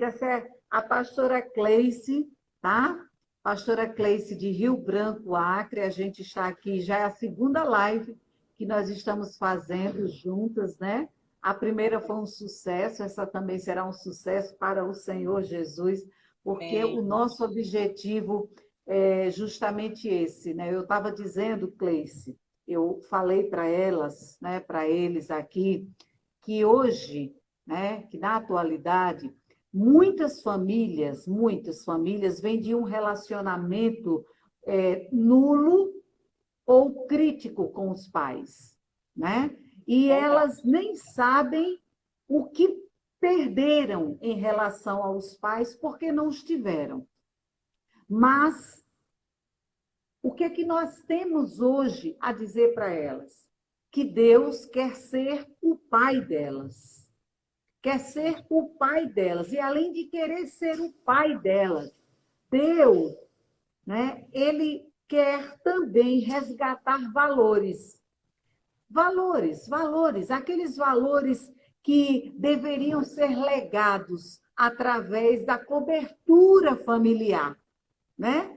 querida, essa é a pastora Cleice, tá? Pastora Cleice de Rio Branco, Acre. A gente está aqui, já é a segunda live que nós estamos fazendo juntas, né? A primeira foi um sucesso, essa também será um sucesso para o Senhor Jesus, porque o Amém. nosso objetivo é justamente esse, né? Eu estava dizendo, Cleice, eu falei para elas, né, para eles aqui, que hoje, né, que na atualidade, muitas famílias vêm de um relacionamento nulo ou crítico com os pais, né? E Verdade. elas nem sabem o que perderam em relação aos pais porque não os tiveram. Mas o que é que nós temos hoje a dizer para elas? Que Deus quer ser o pai delas. Quer ser o pai delas. E além de querer ser o pai delas, Deus, né, ele quer também resgatar valores. Valores, aqueles valores que deveriam ser legados através da cobertura familiar, né?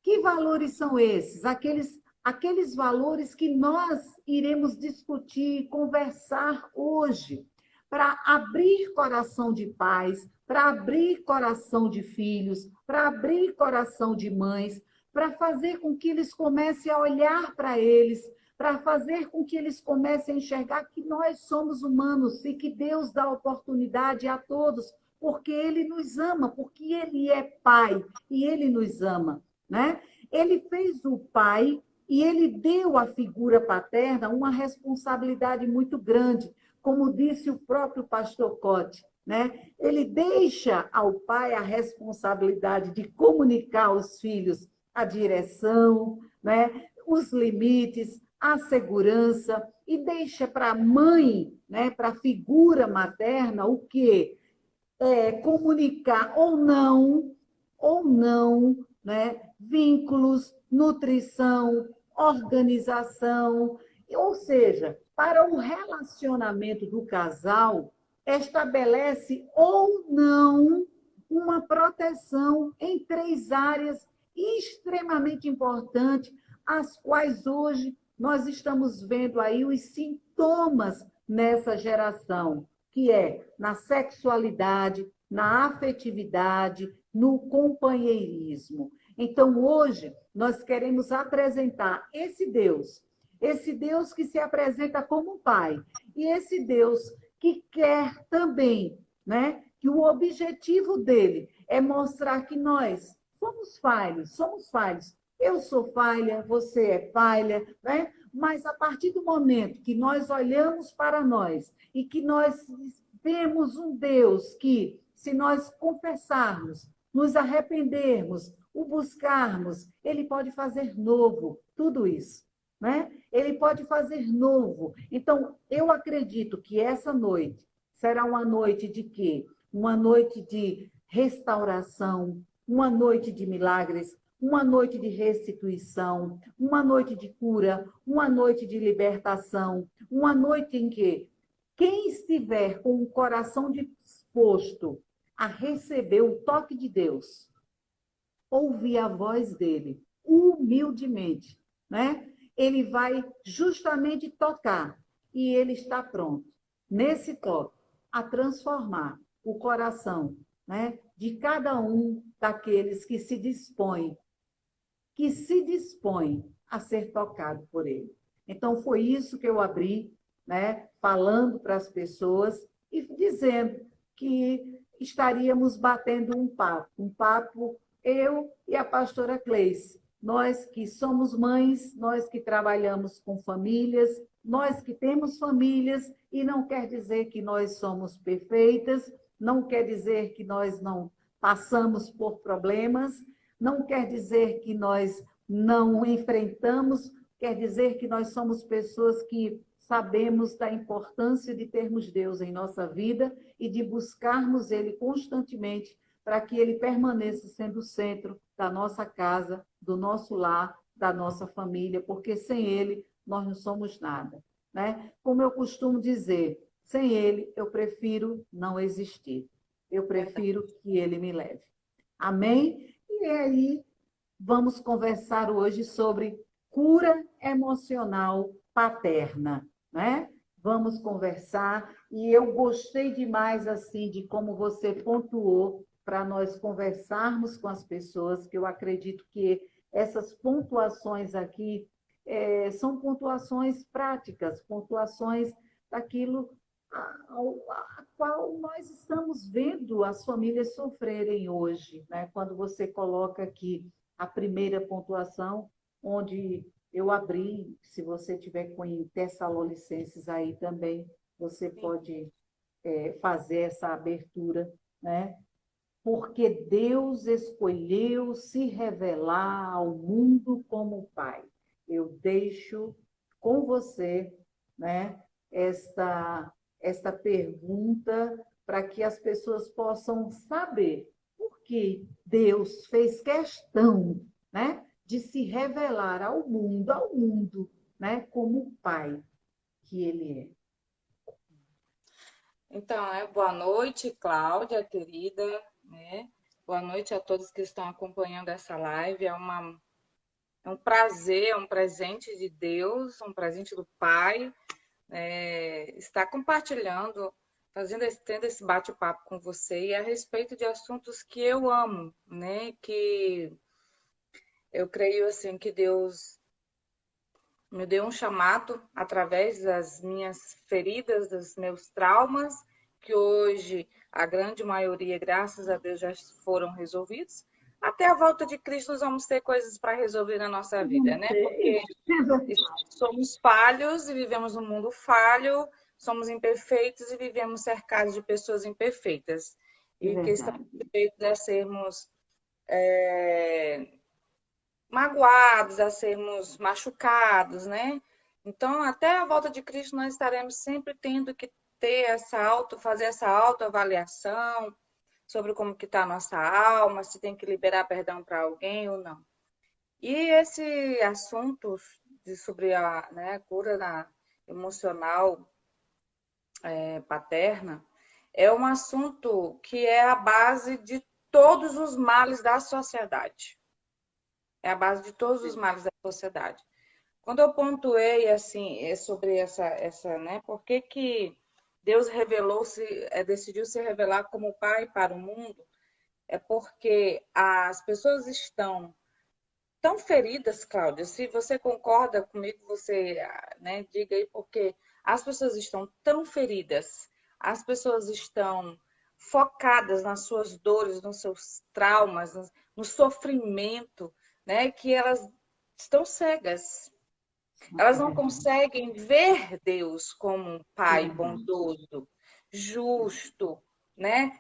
Que valores são esses? Aqueles valores que nós iremos discutir, conversar hoje, para abrir coração de pais, para abrir coração de filhos, para abrir coração de mães, para fazer com que eles comecem a olhar para eles, para fazer com que eles comecem a enxergar que nós somos humanos e que Deus dá oportunidade a todos, porque Ele nos ama, porque Ele é Pai e Ele nos ama, né? Ele fez o pai e ele deu à figura paterna uma responsabilidade muito grande, como disse o próprio pastor Cote, né? Ele deixa ao pai a responsabilidade de comunicar aos filhos a direção, né? Os limites, a segurança, e deixa para a mãe, né? Para a figura materna, o quê? Comunicar ou não, né? Vínculos, nutrição, organização, ou seja, para o relacionamento do casal, estabelece ou não uma proteção em três áreas extremamente importantes, as quais hoje nós estamos vendo aí os sintomas nessa geração, que é na sexualidade, na afetividade, no companheirismo. Então, hoje, nós queremos apresentar esse Deus que se apresenta como Pai, e esse Deus que quer também, né, que o objetivo dele é mostrar que nós somos falhos, somos falhos. Eu sou falha, você é falha, né? Mas a partir do momento que nós olhamos para nós e que nós temos um Deus que, se nós confessarmos, nos arrependermos, o buscarmos, ele pode fazer novo tudo isso, né? Ele pode fazer novo. Então, eu acredito que essa noite será uma noite de quê? Uma noite de restauração, uma noite de milagres, uma noite de restituição, uma noite de cura, uma noite de libertação, uma noite em que quem estiver com o coração disposto a receber o toque de Deus, ouvir a voz dele, humildemente, né? Ele vai justamente tocar e ele está pronto, nesse toque, a transformar o coração, né, de cada um daqueles que se dispõe a ser tocado por ele. Então, foi isso que eu abri, né, falando para as pessoas e dizendo que estaríamos batendo um papo eu e a pastora Cleice, nós que somos mães, nós que trabalhamos com famílias, nós que temos famílias, e não quer dizer que nós somos perfeitas, não quer dizer que nós não passamos por problemas, não quer dizer que nós não enfrentamos, quer dizer que nós somos pessoas que sabemos da importância de termos Deus em nossa vida e de buscarmos Ele constantemente para que Ele permaneça sendo o centro da nossa casa, do nosso lar, da nossa família, porque sem Ele nós não somos nada, né? Como eu costumo dizer, sem Ele eu prefiro não existir. eu prefiro que ele me leve. Amém? E aí, vamos conversar hoje sobre cura emocional paterna, né? Vamos conversar e eu gostei demais assim de como você pontuou para nós conversarmos com as pessoas, que eu acredito que essas pontuações aqui são pontuações práticas, pontuações daquilo a qual nós estamos vendo as famílias sofrerem hoje, né? Quando você coloca aqui a primeira pontuação, onde eu abri, se você tiver com Tessalonicenses aí também, você pode fazer essa abertura, né? Porque Deus escolheu se revelar ao mundo como Pai. Eu deixo com você, né, esta pergunta para que as pessoas possam saber por que Deus fez questão, né, de se revelar ao mundo, né, como Pai que Ele é. Então, boa noite, Cláudia, querida, né? Boa noite a todos que estão acompanhando essa live. É um prazer, é um presente de Deus, um presente do Pai, estar compartilhando, tendo esse bate-papo com você e a respeito de assuntos que eu amo, né? Que eu creio assim que Deus me deu um chamado através das minhas feridas, dos meus traumas, que hoje a grande maioria, graças a Deus, já foram resolvidos. Até a volta de Cristo, nós vamos ter coisas para resolver na nossa vida, Vamos né? ter. Porque somos falhos e vivemos num mundo falho, somos imperfeitos e vivemos cercados de pessoas imperfeitas. É E que estamos verdade. sujeitos a sermos é, magoados, a sermos machucados, né? Então, até a volta de Cristo, nós estaremos sempre tendo que fazer essa autoavaliação sobre como que está a nossa alma, se tem que liberar perdão para alguém ou não. E esse assunto sobre a, né, cura emocional paterna é um assunto que é a base de todos os males da sociedade. É a base de todos os males da sociedade. Quando eu pontuei assim sobre né, por que Deus decidiu se revelar como Pai para o mundo, é porque as pessoas estão tão feridas, Cláudia. Se você concorda comigo, você, né, diga aí, porque as pessoas estão tão feridas, as pessoas estão focadas nas suas dores, nos seus traumas, no sofrimento, né, que elas estão cegas. É Elas não verdade. conseguem ver Deus como um É pai verdade. bondoso, justo, né?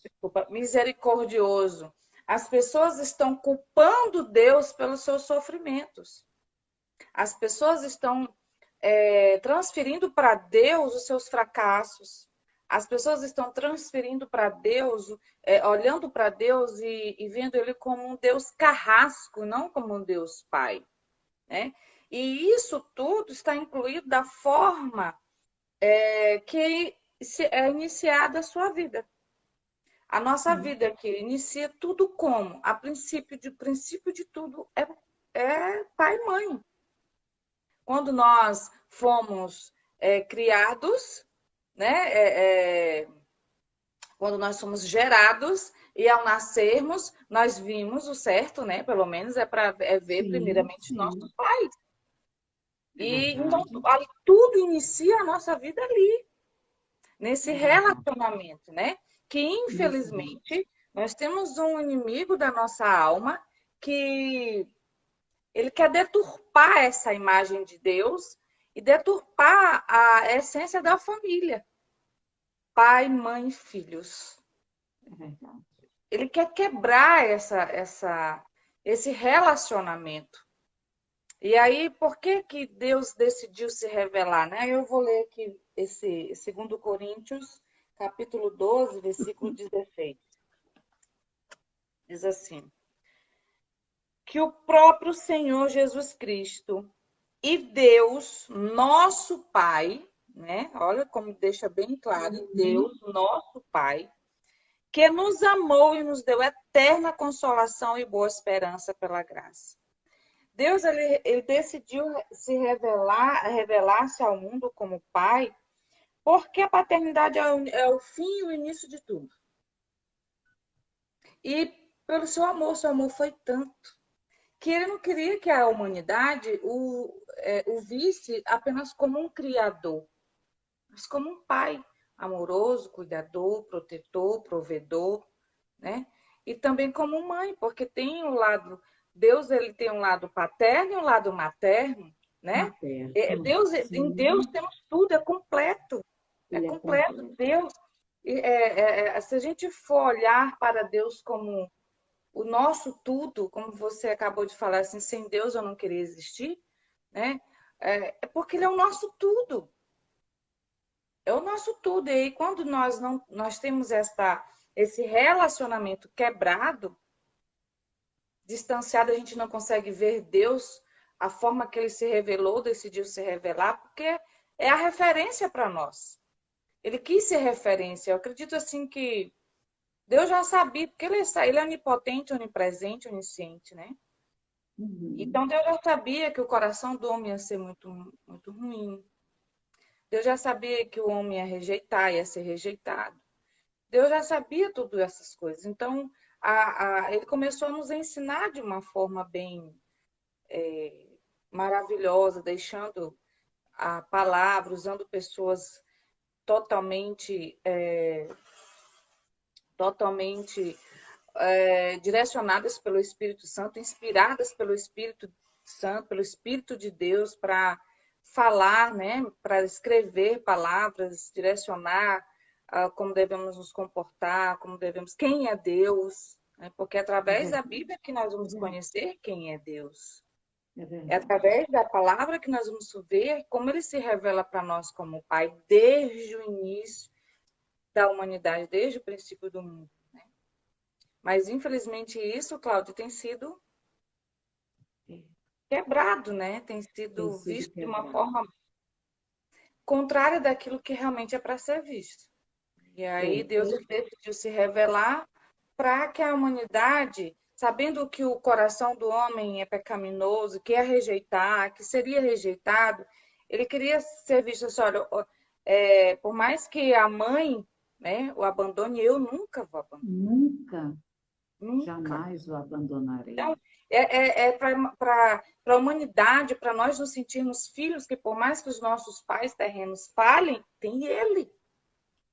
Desculpa, misericordioso. As pessoas estão culpando Deus pelos seus sofrimentos. As pessoas estão transferindo para Deus os seus fracassos. As pessoas estão transferindo para Deus, olhando para Deus e vendo Ele como um Deus carrasco, não como um Deus Pai, né? E isso tudo está incluído da forma que é iniciada a sua vida. A nossa Sim. vida aqui inicia tudo como? Princípio de tudo é pai e mãe. Quando nós fomos criados, né? Quando nós somos gerados e ao nascermos, nós vimos o certo, né? Pelo menos para ver Sim, primeiramente sim, nossos pais. é E então verdade. tudo inicia a nossa vida ali, nesse É verdade. relacionamento, né? Que Isso, infelizmente nós temos um inimigo da nossa alma que ele quer deturpar essa imagem de Deus e deturpar a essência da família, pai, mãe, filhos. é verdade. Ele quer quebrar esse relacionamento. E aí, por que Deus decidiu se revelar, né? Eu vou ler aqui esse 2 Coríntios, capítulo 12, versículo 16. Diz assim: que o próprio Senhor Jesus Cristo e Deus, nosso Pai, né? Olha como deixa bem claro, Uhum. Deus, nosso Pai, que nos amou e nos deu eterna consolação e boa esperança pela graça. Deus ele decidiu revelar-se ao mundo como Pai, porque a paternidade é o fim e o início de tudo. E pelo seu amor foi tanto, que ele não queria que a humanidade o visse apenas como um criador, mas como um pai amoroso, cuidador, protetor, provedor, né? E também como mãe, porque tem um lado, Deus ele tem um lado paterno e um lado materno, né? Materno, Em sim, Deus temos tudo, é completo. É ele é completo. completo. Deus, se a gente for olhar para Deus como o nosso tudo, como você acabou de falar, assim, sem Deus eu não queria existir, né? É porque Ele é o nosso tudo. É o nosso tudo. E aí, quando nós temos esse relacionamento quebrado, distanciado, a gente não consegue ver Deus, a forma que Ele se revelou, decidiu se revelar, porque é a referência para nós. Ele quis ser referência. Eu acredito assim que Deus já sabia, porque ele é onipotente, onipresente, onisciente, né? Uhum. Então Deus já sabia que o coração do homem ia ser muito, muito ruim. Deus já sabia que o homem ia rejeitar, ia ser rejeitado. Deus já sabia todas essas coisas. Então ele começou a nos ensinar de uma forma bem maravilhosa, deixando a palavra, usando pessoas totalmente, totalmente direcionadas pelo Espírito Santo, inspiradas pelo Espírito Santo, pelo Espírito de Deus para falar, né, para escrever palavras, direcionar como devemos nos comportar, como devemos, quem é Deus, né? Porque é É através da verdade, Bíblia que nós é vamos verdade, conhecer quem é Deus. é É verdade. através da palavra que nós vamos ver como ele se revela para nós como Pai desde o início da humanidade, desde o princípio do mundo. Mas, infelizmente, isso, Cláudio, tem sido É, quebrado, né? Tem tem sido sido visto de uma quebrado. forma contrária daquilo que realmente é para ser visto. E aí É, Deus decidiu se revelar para que a humanidade, sabendo que o coração do homem é pecaminoso, que é rejeitar, que seria rejeitado, ele queria ser visto assim, olha, por mais que a mãe, né, o abandone, eu nunca vou abandonar. nunca, Nunca. jamais o abandonarei. Então, é para a humanidade, para nós nos sentirmos filhos, que por mais que os nossos pais terrenos falhem, tem Ele,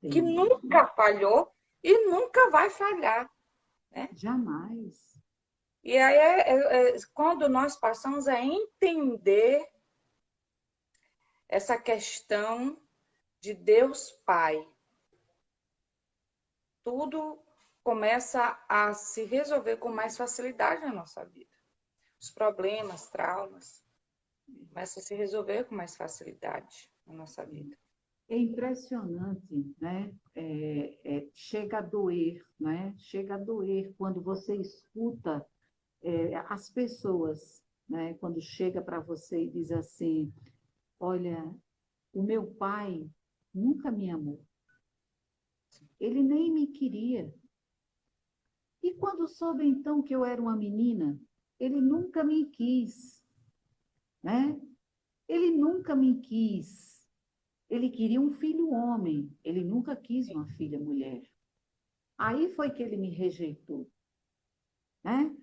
que Tem ele, nunca falhou e nunca vai falhar, né? jamais. E aí quando nós passamos a entender essa questão de Deus Pai, tudo começa a se resolver com mais facilidade na nossa vida. Os problemas, traumas, começam a se resolver com mais facilidade na nossa vida. É impressionante, né? Chega a doer, né? Chega a doer quando você escuta as pessoas, né? Quando chega para você e diz assim, olha, o meu pai nunca me amou, ele nem me queria. E quando soube então que eu era uma menina, ele nunca me quis, né? Ele nunca me quis. Ele queria um filho homem, ele nunca quis uma filha mulher. Aí foi que ele me rejeitou, né?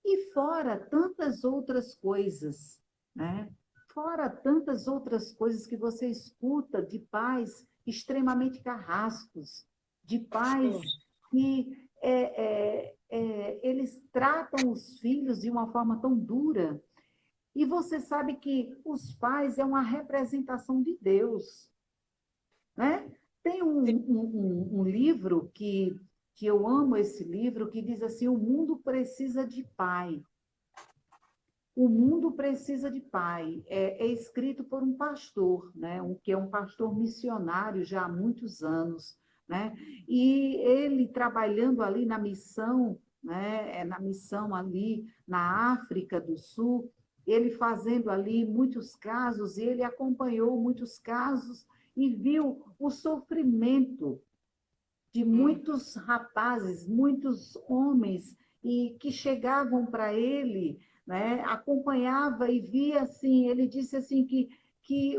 E fora tantas outras coisas, né? Fora tantas outras coisas que você escuta de pais extremamente carrascos, de pais Sim, que eles tratam os filhos de uma forma tão dura. E você sabe que os pais é uma representação de Deus, né? Tem um livro que eu amo esse livro, que diz assim: o mundo precisa de pai. O mundo precisa de pai. É escrito por um pastor, né? Que é um pastor missionário já há muitos anos, né? E ele trabalhando ali na missão, né? Na missão ali na África do Sul, ele fazendo ali muitos casos, e ele acompanhou muitos casos e viu o sofrimento de muitos rapazes, muitos homens, e que chegavam para ele, né, acompanhava e via assim, ele disse assim que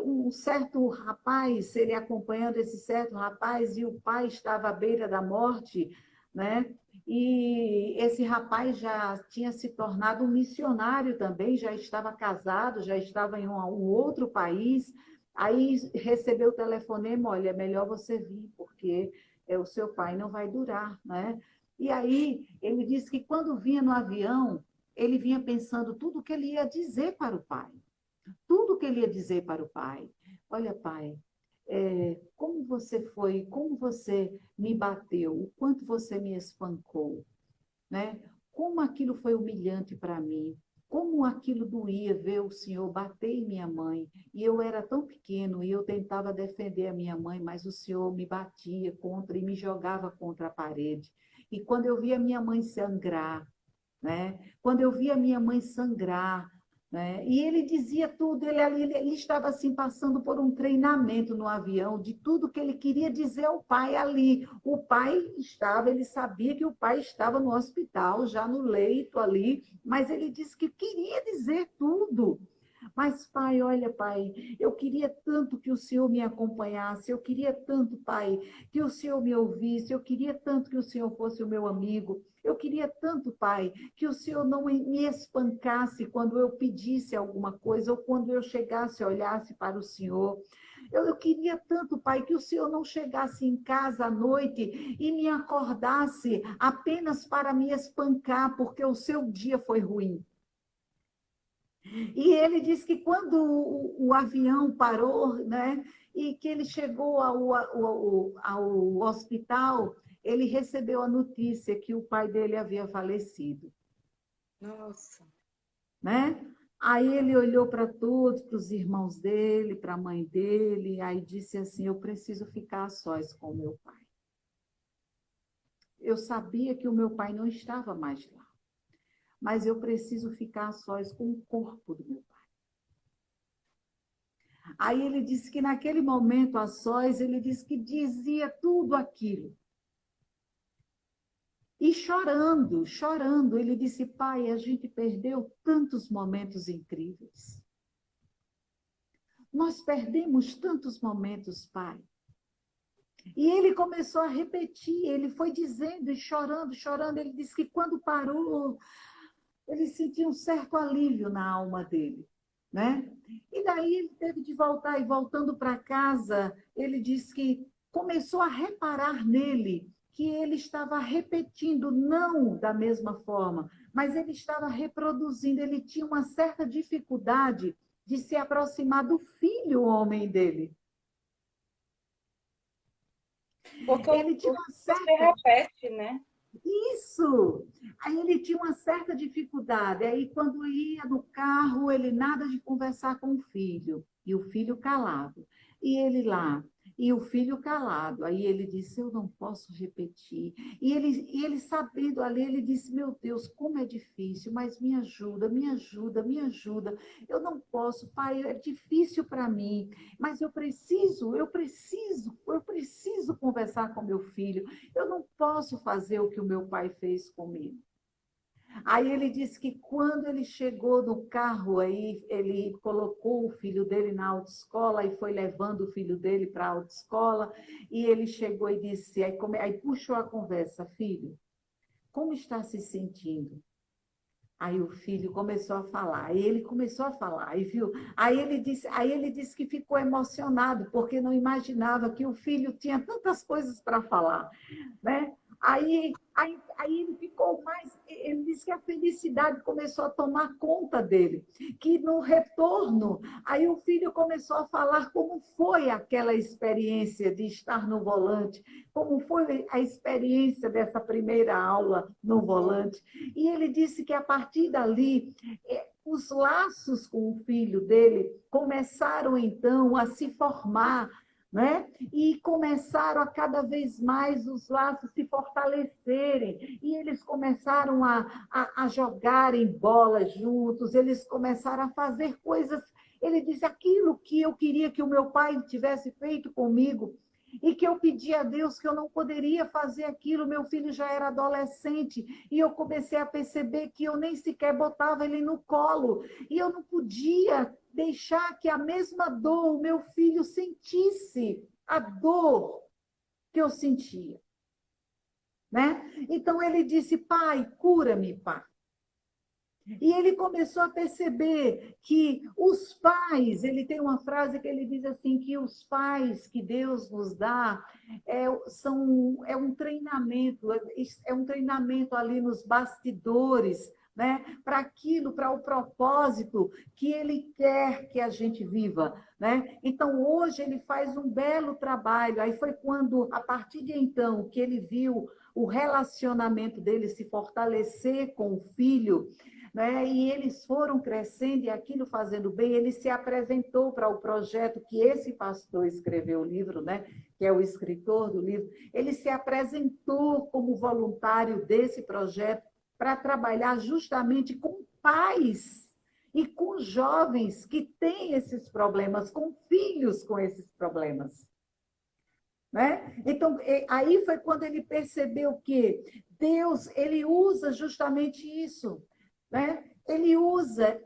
um certo rapaz, ele acompanhando esse certo rapaz, e o pai estava à beira da morte, né? E esse rapaz já tinha se tornado um missionário também, já estava casado, já estava em um outro país. Aí recebeu o telefonema, olha, é melhor você vir, porque o seu pai não vai durar, né? E aí ele disse que quando vinha no avião, ele vinha pensando tudo o que ele ia dizer para o pai. Tudo o que ele ia dizer para o pai. Olha, pai, como você foi, como você me bateu, o quanto você me espancou, né? Como aquilo foi humilhante para mim, como aquilo doía ver o senhor bater em minha mãe, e eu era tão pequeno e eu tentava defender a minha mãe, mas o senhor me batia contra e me jogava contra a parede. E quando eu via minha mãe sangrar, né? Quando eu via minha mãe sangrar, né? E ele dizia tudo, ele estava assim passando por um treinamento no avião de tudo que ele queria dizer ao pai ali. O pai estava, ele sabia que o pai estava no hospital, já no leito ali, mas ele disse que queria dizer tudo. Mas, pai, olha, pai, eu queria tanto que o Senhor me acompanhasse, eu queria tanto, pai, que o Senhor me ouvisse, eu queria tanto que o Senhor fosse o meu amigo, eu queria tanto, pai, que o Senhor não me espancasse quando eu pedisse alguma coisa ou quando eu chegasse e olhasse para o Senhor. Eu queria tanto, pai, que o Senhor não chegasse em casa à noite e me acordasse apenas para me espancar, porque o seu dia foi ruim. E ele disse que quando o avião parou, né, e que ele chegou ao hospital, ele recebeu a notícia que o pai dele havia falecido. Nossa. Né? Aí ele olhou para todos, para os irmãos dele, para a mãe dele, aí disse assim: eu preciso ficar a sós com o meu pai. Eu sabia que o meu pai não estava mais lá, mas eu preciso ficar a sós com o corpo do meu pai. Aí ele disse que naquele momento, a sós, ele disse que dizia tudo aquilo. E chorando, chorando, ele disse: pai, a gente perdeu tantos momentos incríveis. Nós perdemos tantos momentos, pai. E ele começou a repetir, ele foi dizendo e chorando, chorando. Ele disse que quando parou, ele sentiu um certo alívio na alma dele, né? E daí ele teve de voltar, e voltando para casa, ele disse que começou a reparar nele que ele estava repetindo, não da mesma forma, mas ele estava reproduzindo, ele tinha uma certa dificuldade de se aproximar do filho homem dele. Porque Ele tinha o uma se certa... repete, né? Isso! Aí ele tinha uma certa dificuldade. Aí, quando ia no carro, ele nada de conversar com o filho, e o filho calado. E ele lá, e o filho calado. Aí ele disse: eu não posso repetir. E ele sabendo ali, ele disse: meu Deus, como é difícil, mas me ajuda, me ajuda, me ajuda. Eu não posso, pai, é difícil para mim, mas eu preciso conversar com meu filho. Eu não posso fazer o que o meu pai fez comigo. Aí ele disse que quando ele chegou no carro, aí ele colocou o filho dele na autoescola e foi levando o filho dele para a autoescola, e ele chegou e disse, aí puxou a conversa: filho, como está se sentindo? Aí o filho começou a falar, aí ele começou a falar, aí viu? Aí ele disse que ficou emocionado, porque não imaginava que o filho tinha tantas coisas para falar, né? Aí ele ficou mais, ele disse que a felicidade começou a tomar conta dele, que no retorno, aí o filho começou a falar como foi aquela experiência de estar no volante, como foi a experiência dessa primeira aula no volante. E ele disse que a partir dali, os laços com o filho dele começaram então a se formar, né? E começaram a cada vez mais os laços se fortalecerem, e eles começaram a jogarem bolas juntos, eles começaram a fazer coisas. Ele disse: aquilo que eu queria que o meu pai tivesse feito comigo, e que eu pedi a Deus que eu não poderia fazer aquilo, meu filho já era adolescente, e eu comecei a perceber que eu nem sequer botava ele no colo, e eu não podia deixar que a mesma dor o meu filho sentisse, a dor que eu sentia, né? Então ele disse, pai, cura-me, pai. E ele começou a perceber que os pais, ele tem uma frase que ele diz assim, que os pais que Deus nos dá é um treinamento ali nos bastidores, né? Para aquilo, para o propósito que ele quer que a gente viva, né? Então, hoje ele faz um belo trabalho. Aí foi quando, a partir de então, que ele viu o relacionamento dele se fortalecer com o filho, né? E eles foram crescendo e aquilo fazendo bem, ele se apresentou para o projeto que esse pastor escreveu o livro, né? Que é o escritor do livro, ele se apresentou como voluntário desse projeto para trabalhar justamente com pais e com jovens que têm esses problemas, com filhos com esses problemas. Né? Então, aí foi quando ele percebeu que Deus, ele usa justamente isso, né? Ele usa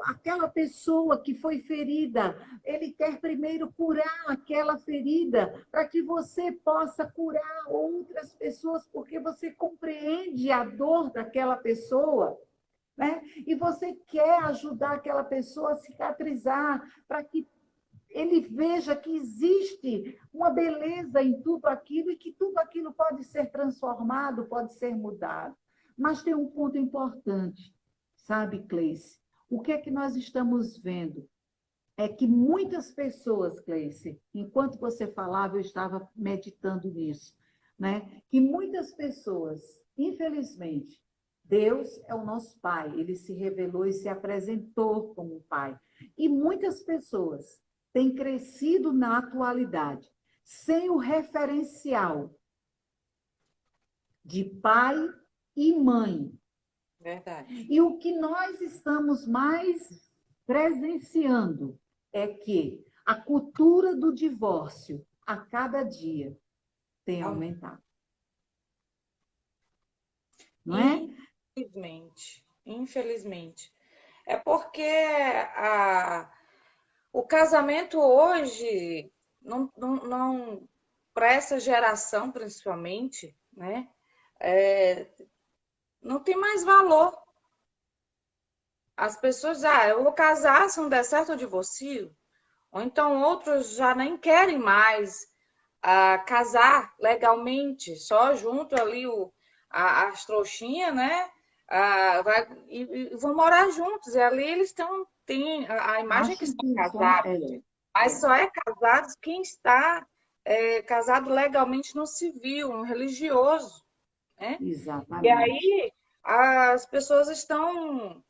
aquela pessoa que foi ferida, ele quer primeiro curar aquela ferida, para que você possa curar outras pessoas, porque você compreende a dor daquela pessoa, né? E você quer ajudar aquela pessoa a cicatrizar, para que ele veja que existe uma beleza em tudo aquilo e que tudo aquilo pode ser transformado, pode ser mudado. Mas tem um ponto importante, sabe, Cleice? O que é que nós estamos vendo? É que muitas pessoas, Cleice, enquanto você falava, eu estava meditando nisso, né? Que muitas pessoas, infelizmente, Deus é o nosso Pai, ele se revelou e se apresentou como Pai. E muitas pessoas têm crescido na atualidade sem o referencial de pai e mãe. Verdade. E o que nós estamos mais presenciando é que a cultura do divórcio, a cada dia, tem aumentado. Não é? Infelizmente, infelizmente. É porque o casamento hoje, para essa geração principalmente, né? Não tem mais valor. As pessoas, eu vou casar, se não der certo eu divorcio. Ou então outros já nem querem mais casar legalmente, só junto ali as trouxinhas, né? E vão morar juntos. E ali eles têm a imagem que Acho estão que casados. Mas é, só é casado quem está casado legalmente no civil, um religioso, né? E exatamente. aí as pessoas estão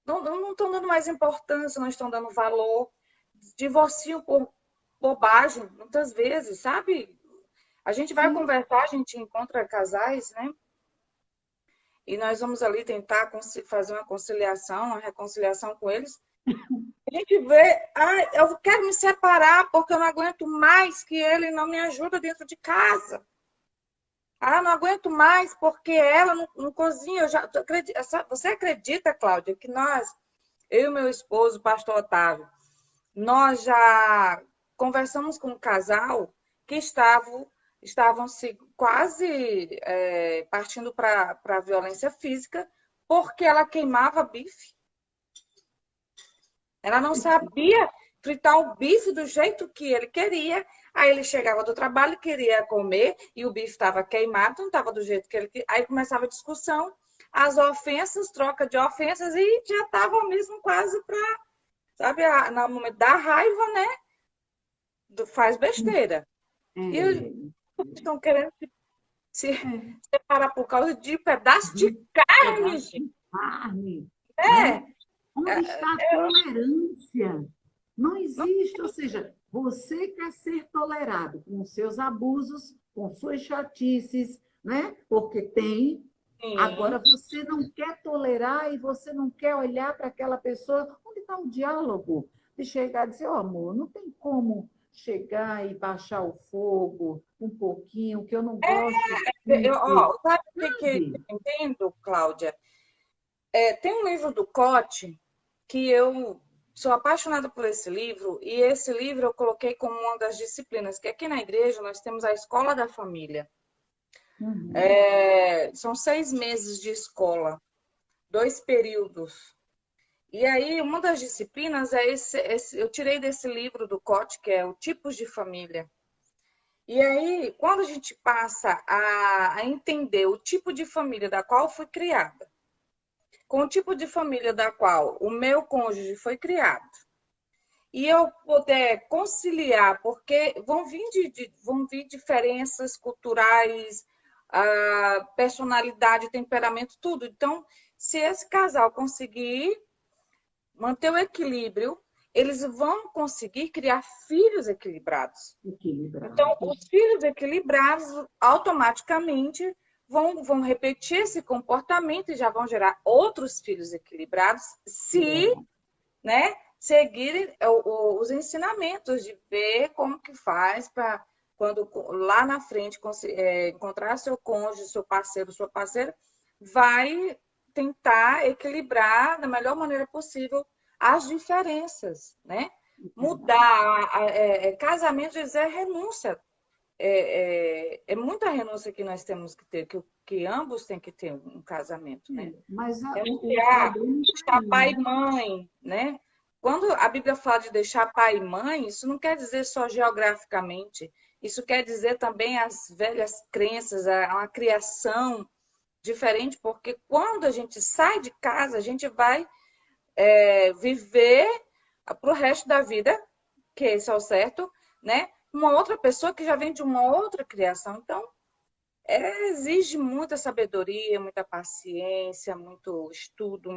não estão dando mais importância, não estão dando valor, divorciam por bobagem, muitas vezes, sabe? A gente vai Sim, conversar, a gente encontra casais, né? E nós vamos ali tentar fazer uma conciliação, uma reconciliação com eles. A gente vê, eu quero me separar porque eu não aguento mais que ele não me ajuda dentro de casa. Não aguento mais porque ela não cozinha. Você acredita, Cláudia, que eu e meu esposo, o pastor Otávio, nós já conversamos com um casal que estavam se quase partindo para a violência física porque ela queimava bife. Ela não sabia fritar o bife do jeito que ele queria. Aí ele chegava do trabalho, queria comer, e o bife estava queimado, não estava do jeito que ele queria. Aí começava a discussão, as ofensas, troca de ofensas, e já estava mesmo quase para, sabe, no momento da raiva, né? Faz besteira. E eles é, estão querendo se é. separar por causa de pedaço de De carne, pedaço gente. de carne, né? É, Onde está a tolerância? Não não existe, ou seja, você quer ser tolerado com seus abusos, com suas chatices, né? Porque tem. tem. Agora você não quer tolerar e você não quer olhar para aquela pessoa. Onde está o diálogo? De chegar e dizer, amor, não tem como. chegar e baixar o fogo um pouquinho, que eu não gosto Sabe o que sabe? eu entendo, Cláudia? Tem um livro do Cote que eu sou apaixonada por esse livro, e esse livro eu coloquei como uma das disciplinas, que aqui na igreja nós temos a Escola da Família. Uhum. São 6 meses de escola, 2 períodos. E aí, uma das disciplinas é eu tirei desse livro do Cote, que é o Tipos de Família. E aí, quando a gente passa a entender o tipo de família da qual fui criada, com o tipo de família da qual o meu cônjuge foi criado, e eu puder conciliar, porque vão vir diferenças culturais, personalidade, temperamento, tudo. Então, se esse casal conseguir manter o equilíbrio, eles vão conseguir criar filhos equilibrados. Então, Equilibrados. os filhos equilibrados automaticamente vão repetir esse comportamento e já vão gerar outros filhos equilibrados se, É. né, seguirem os ensinamentos de ver como que faz para quando lá na frente encontrar seu cônjuge, seu parceiro, sua parceira, vai tentar equilibrar da melhor maneira possível as diferenças, né? Mudar casamento é renúncia, é muita renúncia que nós temos que ter, que ambos têm que ter um casamento, né? Mas o Renunciar, problema está deixar aí, pai né? e mãe, né? Quando a Bíblia fala de deixar pai e mãe, isso não quer dizer só geograficamente, isso quer dizer também as velhas crenças, uma criação diferente, porque quando a gente sai de casa, a gente vai viver para o resto da vida, que esse é o certo, né? Uma outra pessoa que já vem de uma outra criação. Então, exige muita sabedoria, muita paciência, muito estudo,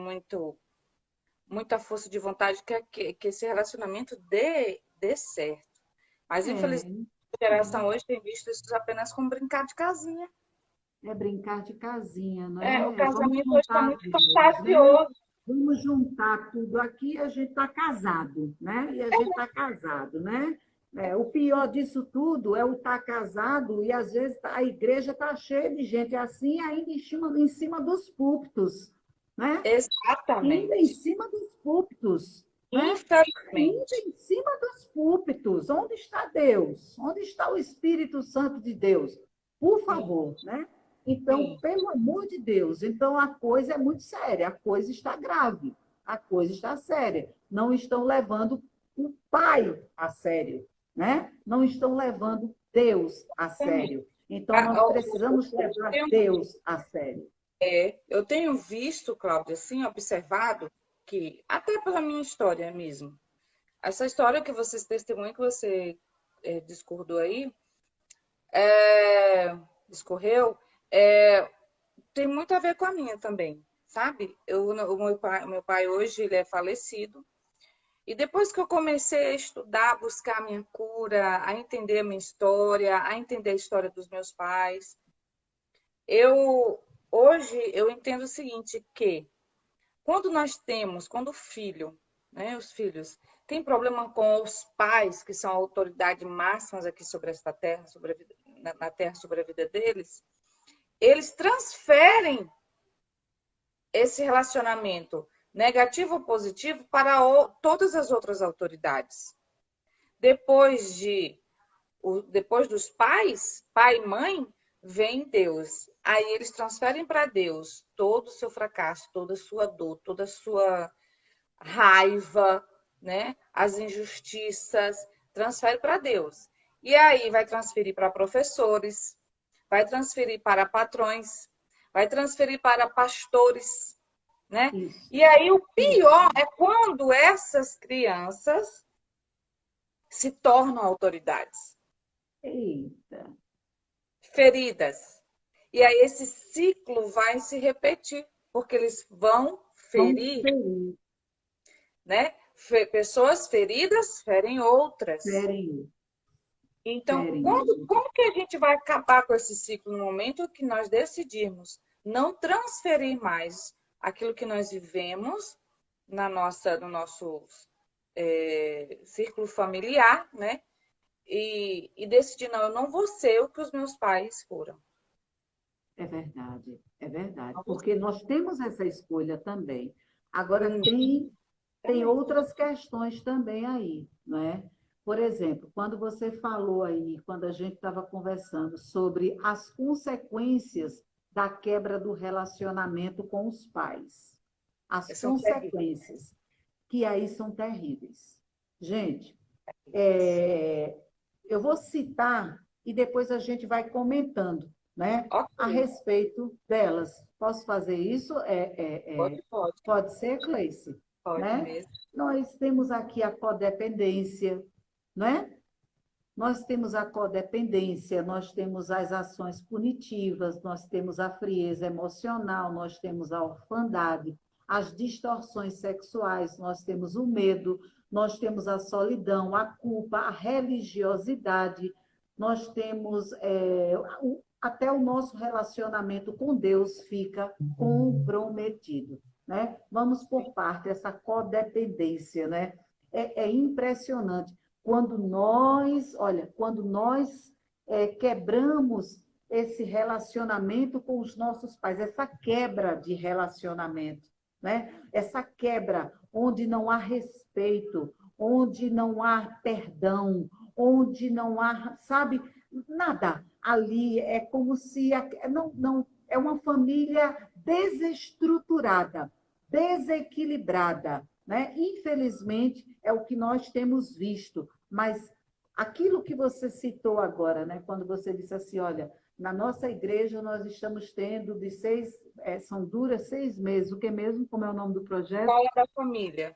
muita força de vontade que esse relacionamento dê certo. Mas, infelizmente, É, a geração hoje tem visto isso apenas como brincar de casinha. é brincar de casinha, O né? Vamos casamento hoje está juntar as muito duas, né? fantasioso. Vamos juntar tudo aqui, a gente está casado, né? E a gente está casado, né? O pior disso tudo é o estar casado e às vezes a igreja está cheia de gente assim, ainda em cima dos púlpitos, né? Ainda em Exatamente. cima dos púlpitos, né? Ainda Infelizmente. em cima dos púlpitos. Onde está Deus? Onde está o Espírito Santo de Deus? Por Sim, favor, né? Então, sim. pelo amor de Deus, então a coisa é muito séria, a coisa está grave, a coisa está séria. Não estão levando o Pai a sério, né? Não estão levando Deus a Exatamente. sério. Então, Ah, nós Eu precisamos levar tenho, Deus a sério. eu tenho visto, Cláudia, assim, observado que, até pela minha história mesmo, essa história que vocês testemunham, que você discordou aí, discorreu, é, tem muito a ver com a minha também, sabe? O meu pai hoje ele é falecido, e depois que eu comecei a estudar, a buscar a minha cura, a entender a minha história, a entender a história dos meus pais, hoje eu entendo o seguinte, que quando o filho, né, os filhos, têm problema com os pais, que são a autoridade máximas aqui sobre esta terra, sobre a vida, na terra, sobre a vida deles, eles transferem esse relacionamento negativo ou positivo para todas as outras autoridades. Depois depois dos pais, pai e mãe, vem Deus. Aí eles transferem para Deus todo o seu fracasso, toda a sua dor, toda a sua raiva, né? As injustiças, transfere para Deus. E aí vai transferir para professores, vai transferir para patrões, vai transferir para pastores, né? Isso, E aí o pior isso. é quando essas crianças se tornam autoridades, Eita, feridas. E aí esse ciclo vai se repetir, porque eles vão vão ferir, ferir, né? Pessoas feridas ferem outras. ferem, Então, ferem. como que a gente vai acabar com esse ciclo no momento que nós decidirmos não transferir mais aquilo que nós vivemos no nosso círculo familiar, né? e decidir, não, eu não vou ser o que os meus pais foram. É verdade, porque nós temos essa escolha também. Agora, Hum, tem outras questões também aí, não é? Por exemplo, quando você falou aí, quando a gente estava conversando sobre as consequências da quebra do relacionamento com os pais, as são terríveis. consequências, que aí são terríveis. Gente, eu vou citar e depois a gente vai comentando, né, a Ok, respeito delas. Posso fazer isso? pode, Pode ser, Cleice? pode Né? mesmo. Nós temos aqui a codependência, não é? Nós temos a codependência, nós temos as ações punitivas, nós temos a frieza emocional, nós temos a orfandade, as distorções sexuais, nós temos o medo, nós temos a solidão, a culpa, a religiosidade, nós temos até o nosso relacionamento com Deus fica comprometido, né? Vamos por parte, essa codependência, né? É impressionante. Quando nós quebramos esse relacionamento com os nossos pais, essa quebra de relacionamento, né? Essa quebra onde não há respeito, onde não há perdão, onde não há, sabe, nada. Ali é como se não é uma família desestruturada, desequilibrada, né? Infelizmente, é o que nós temos visto, mas aquilo que você citou agora, né? Quando você disse assim, olha, na nossa igreja nós estamos tendo são duras 6 meses, o que mesmo, como é o nome do projeto? Escola da família.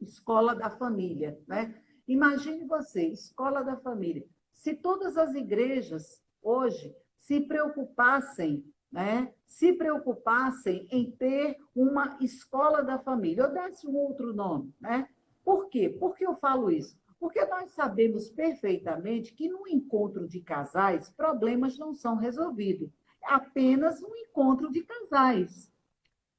Escola da família, né? Imagine você, escola da família. Se todas as igrejas hoje se preocupassem, né? Se preocupassem em ter uma escola da família, ou desse um outro nome, né? Por quê? Por que eu falo isso? Porque nós sabemos perfeitamente que no encontro de casais, problemas não são resolvidos. É apenas um encontro de casais.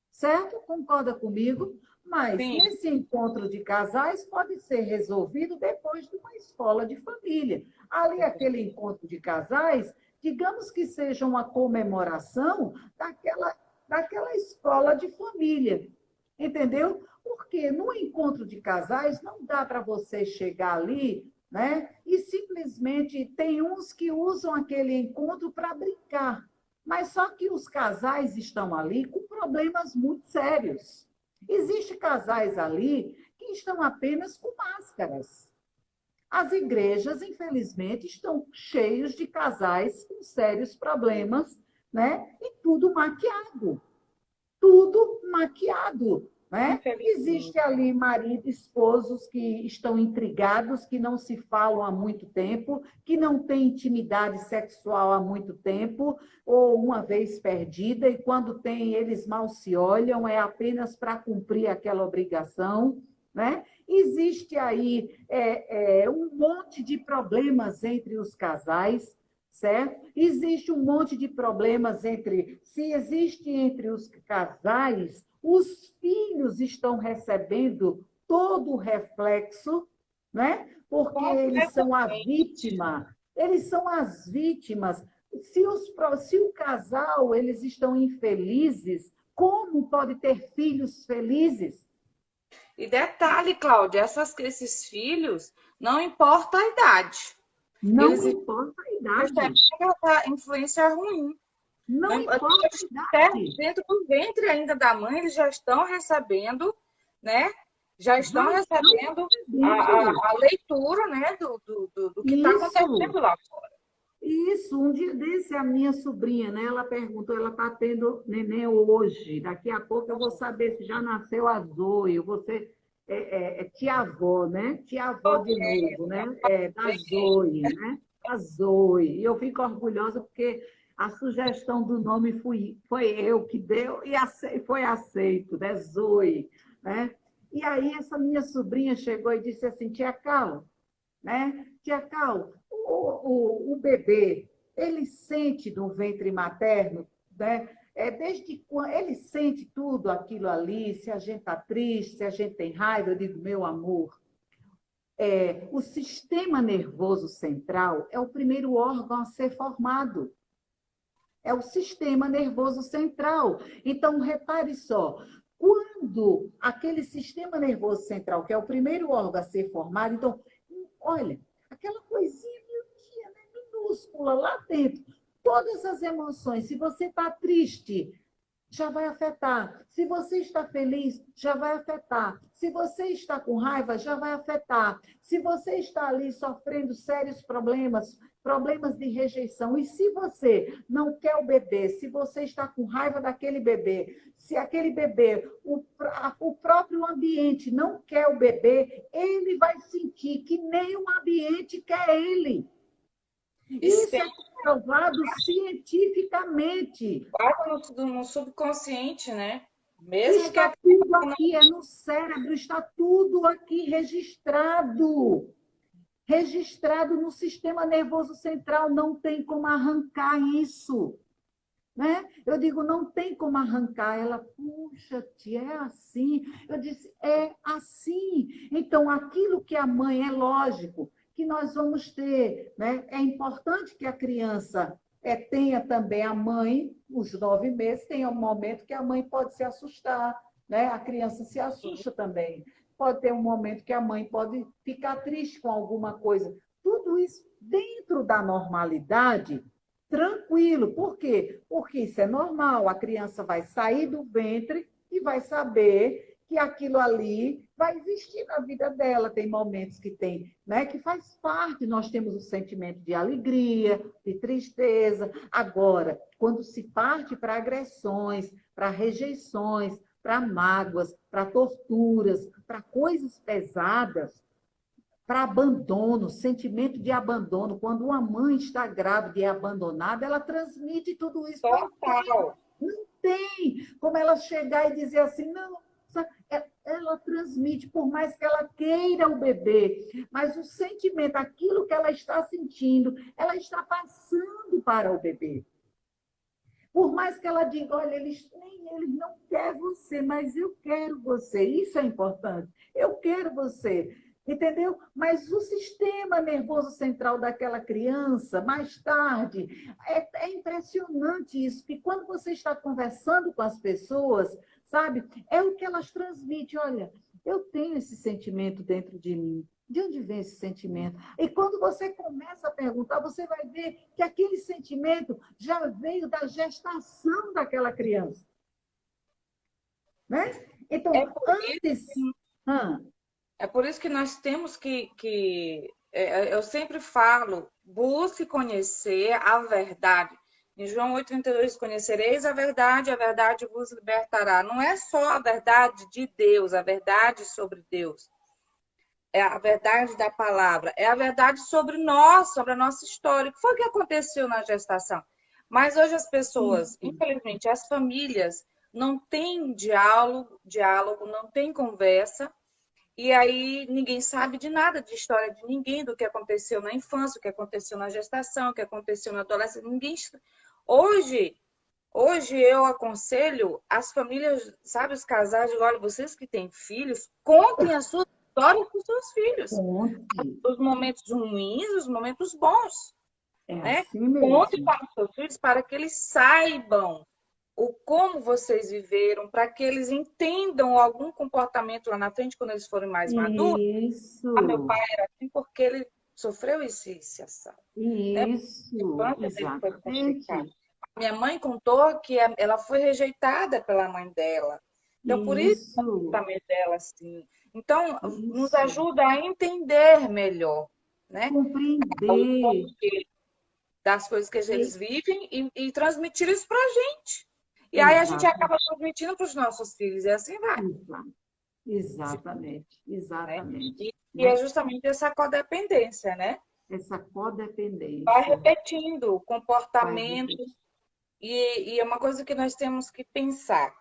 Certo? Concorda comigo? Mas Sim, esse encontro de casais pode ser resolvido depois de uma escola de família. Ali, aquele encontro de casais, digamos que seja uma comemoração daquela escola de família. Entendeu? Porque no encontro de casais não dá para você chegar ali, né? E simplesmente tem uns que usam aquele encontro para brincar. Mas só que os casais estão ali com problemas muito sérios. Existem casais ali que estão apenas com máscaras. As igrejas, infelizmente, estão cheios de casais com sérios problemas, né? E tudo maquiado, né? infelizmente. Existe ali marido e esposos que estão intrigados, que não se falam há muito tempo, que não têm intimidade sexual há muito tempo, ou uma vez perdida, e quando tem, eles mal se olham, é apenas para cumprir aquela obrigação, né? Existe aí um monte de problemas entre os casais, certo? Existe um monte de problemas se existe entre os casais, os filhos estão recebendo todo o reflexo, né? Porque Completamente. eles são as vítimas. Se o casal eles estão infelizes, como pode ter filhos felizes? E detalhe, Cláudia, esses filhos, não importa a idade, Não eles importa a idade, recebem essa influência ruim. Não, não importa a até idade. dentro do ventre ainda da mãe, eles já estão recebendo, né? Já estão Já estão recebendo recebendo. a leitura, né? Do que está Isso. acontecendo lá fora. Isso, um dia desse, a minha sobrinha, né? Ela perguntou, ela está tendo neném hoje. Daqui a pouco eu vou saber se já nasceu a Zoe. Você é tia-avó, né? Tia-avó Ok, de novo, né? Da Zoe, né? A Zoe. E eu fico orgulhosa porque a sugestão do nome foi eu que deu e foi aceito, né? Zoe, né? E aí essa minha sobrinha chegou e disse assim, tia Cal, né? Tia Cal, o bebê, ele sente no ventre materno, né? Desde quando ele sente tudo aquilo ali, se a gente está triste, se a gente tem raiva, eu digo, meu amor, o sistema nervoso central é o primeiro órgão a ser formado. É o sistema nervoso central. Então, repare só, quando aquele sistema nervoso central, que é o primeiro órgão a ser formado, então, olha, aquela coisinha miudinha, né, minúscula lá dentro, todas as emoções, se você está triste, já vai afetar. Se você está feliz, já vai afetar. Se você está com raiva, já vai afetar. Se você está ali sofrendo sérios problemas, problemas de rejeição, e se você não quer o bebê, se você está com raiva daquele bebê, se aquele bebê, o próprio ambiente não quer o bebê, ele vai sentir que nem o ambiente quer ele. Isso é comprovado cientificamente. Quase no subconsciente, né? Mesmo está tudo aqui, é no cérebro, está tudo aqui registrado. Registrado no sistema nervoso central, não tem como arrancar isso. Né? Eu digo, não tem como arrancar. Ela, puxa, tia, é assim. Eu disse, é assim. Então, aquilo que a mãe, é lógico que nós vamos ter, né? É importante que a criança tenha também a mãe, os 9 meses, tenha um momento que a mãe pode se assustar, né? A criança se assusta também. Pode ter um momento que a mãe pode ficar triste com alguma coisa. Tudo isso dentro da normalidade, tranquilo. Por quê? Porque isso é normal. A criança vai sair do ventre e vai saber que aquilo ali vai existir na vida dela. Tem momentos que tem, né, que faz parte. Nós temos o sentimento de alegria, de tristeza. Agora, quando se parte para agressões, para rejeições, para mágoas, para torturas, para coisas pesadas, para abandono, sentimento de abandono. Quando uma mãe está grávida e é abandonada, ela transmite tudo isso. Não tem como ela chegar e dizer assim, não, ela transmite, por mais que ela queira o bebê, mas o sentimento, aquilo que ela está sentindo, ela está passando para o bebê. Por mais que ela diga, olha, eles não querem você, mas eu quero você. Isso é importante. Eu quero você. Entendeu? Mas o sistema nervoso central daquela criança, mais tarde, é impressionante isso, que quando você está conversando com as pessoas, sabe, é o que elas transmitem. Olha, eu tenho esse sentimento dentro de mim. De onde vem esse sentimento? E quando você começa a perguntar, você vai ver que aquele sentimento já veio da gestação daquela criança. Né? Então, antes... É por isso que nós temos eu sempre falo, busque conhecer a verdade. Em João 8,32, conhecereis a verdade vos libertará. Não é só a verdade de Deus, a verdade sobre Deus. É a verdade da palavra, é a verdade sobre nós, sobre a nossa história. O que foi que aconteceu na gestação? Mas hoje as pessoas, infelizmente, as famílias não têm diálogo, não tem conversa, e aí ninguém sabe de nada, de história de ninguém, do que aconteceu na infância, o que aconteceu na gestação, o que aconteceu na adolescência. Hoje eu aconselho as famílias, sabe, os casais, olha, vocês que têm filhos, contem a sua história com seus filhos. Os momentos ruins, os momentos bons. Né? Assim mesmo. Conte para os seus filhos para que eles saibam como vocês viveram, para que eles entendam algum comportamento lá na frente, quando eles forem mais maduros. Isso. Meu pai era assim porque ele sofreu esse ação. Isso, né? Exatamente. Minha mãe contou que ela foi rejeitada pela mãe dela. Então, por isso o comportamento dela assim. Então, nos ajuda a entender melhor, né? Compreender das coisas que eles vivem e transmitir isso para a gente. E aí a gente acaba transmitindo para os nossos filhos, e assim vai. Exatamente. E é justamente essa codependência, né? Essa codependência. Vai repetindo o comportamento. E é uma coisa que nós temos que pensar.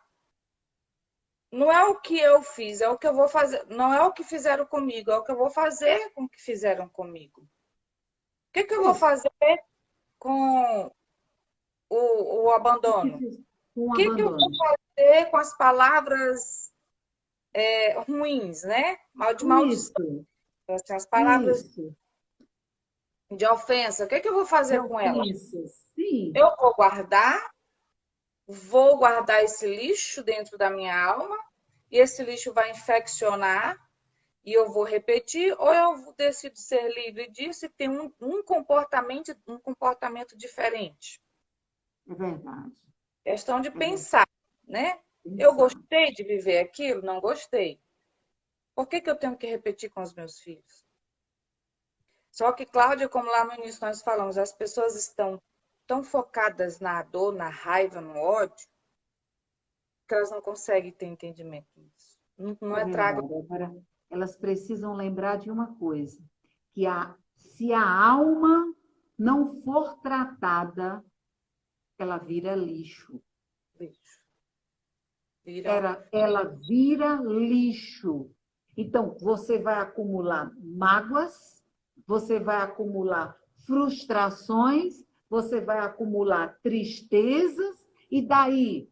Não é o que eu fiz, é o que eu vou fazer. Não é o que fizeram comigo, é o que eu vou fazer com o que fizeram comigo. O que eu vou fazer com o abandono? O que eu vou fazer com as palavras ruins, né? De maldição? Assim, as palavras Isso, de ofensa, o que é que eu vou de fazer com ela? ofensas. Sim, Eu vou guardar esse lixo dentro da minha alma, e esse lixo vai infeccionar, e eu vou repetir, ou eu decido ser livre disso e ter um comportamento diferente. é verdade. Questão de É verdade. pensar, né? Eu Pensar. gostei de viver aquilo? Não gostei. Por que que eu tenho que repetir com os meus filhos? Só que, Cláudia, como lá no início nós falamos, as pessoas estão tão focadas na dor, na raiva, no ódio, que elas não conseguem ter entendimento nisso. Não É é trago. verdade. Agora, elas precisam lembrar de uma coisa, que se a alma não for tratada, ela vira lixo. Lixo. Viram. Ela vira lixo. Então, você vai acumular mágoas, você vai acumular frustrações, você vai acumular tristezas, e daí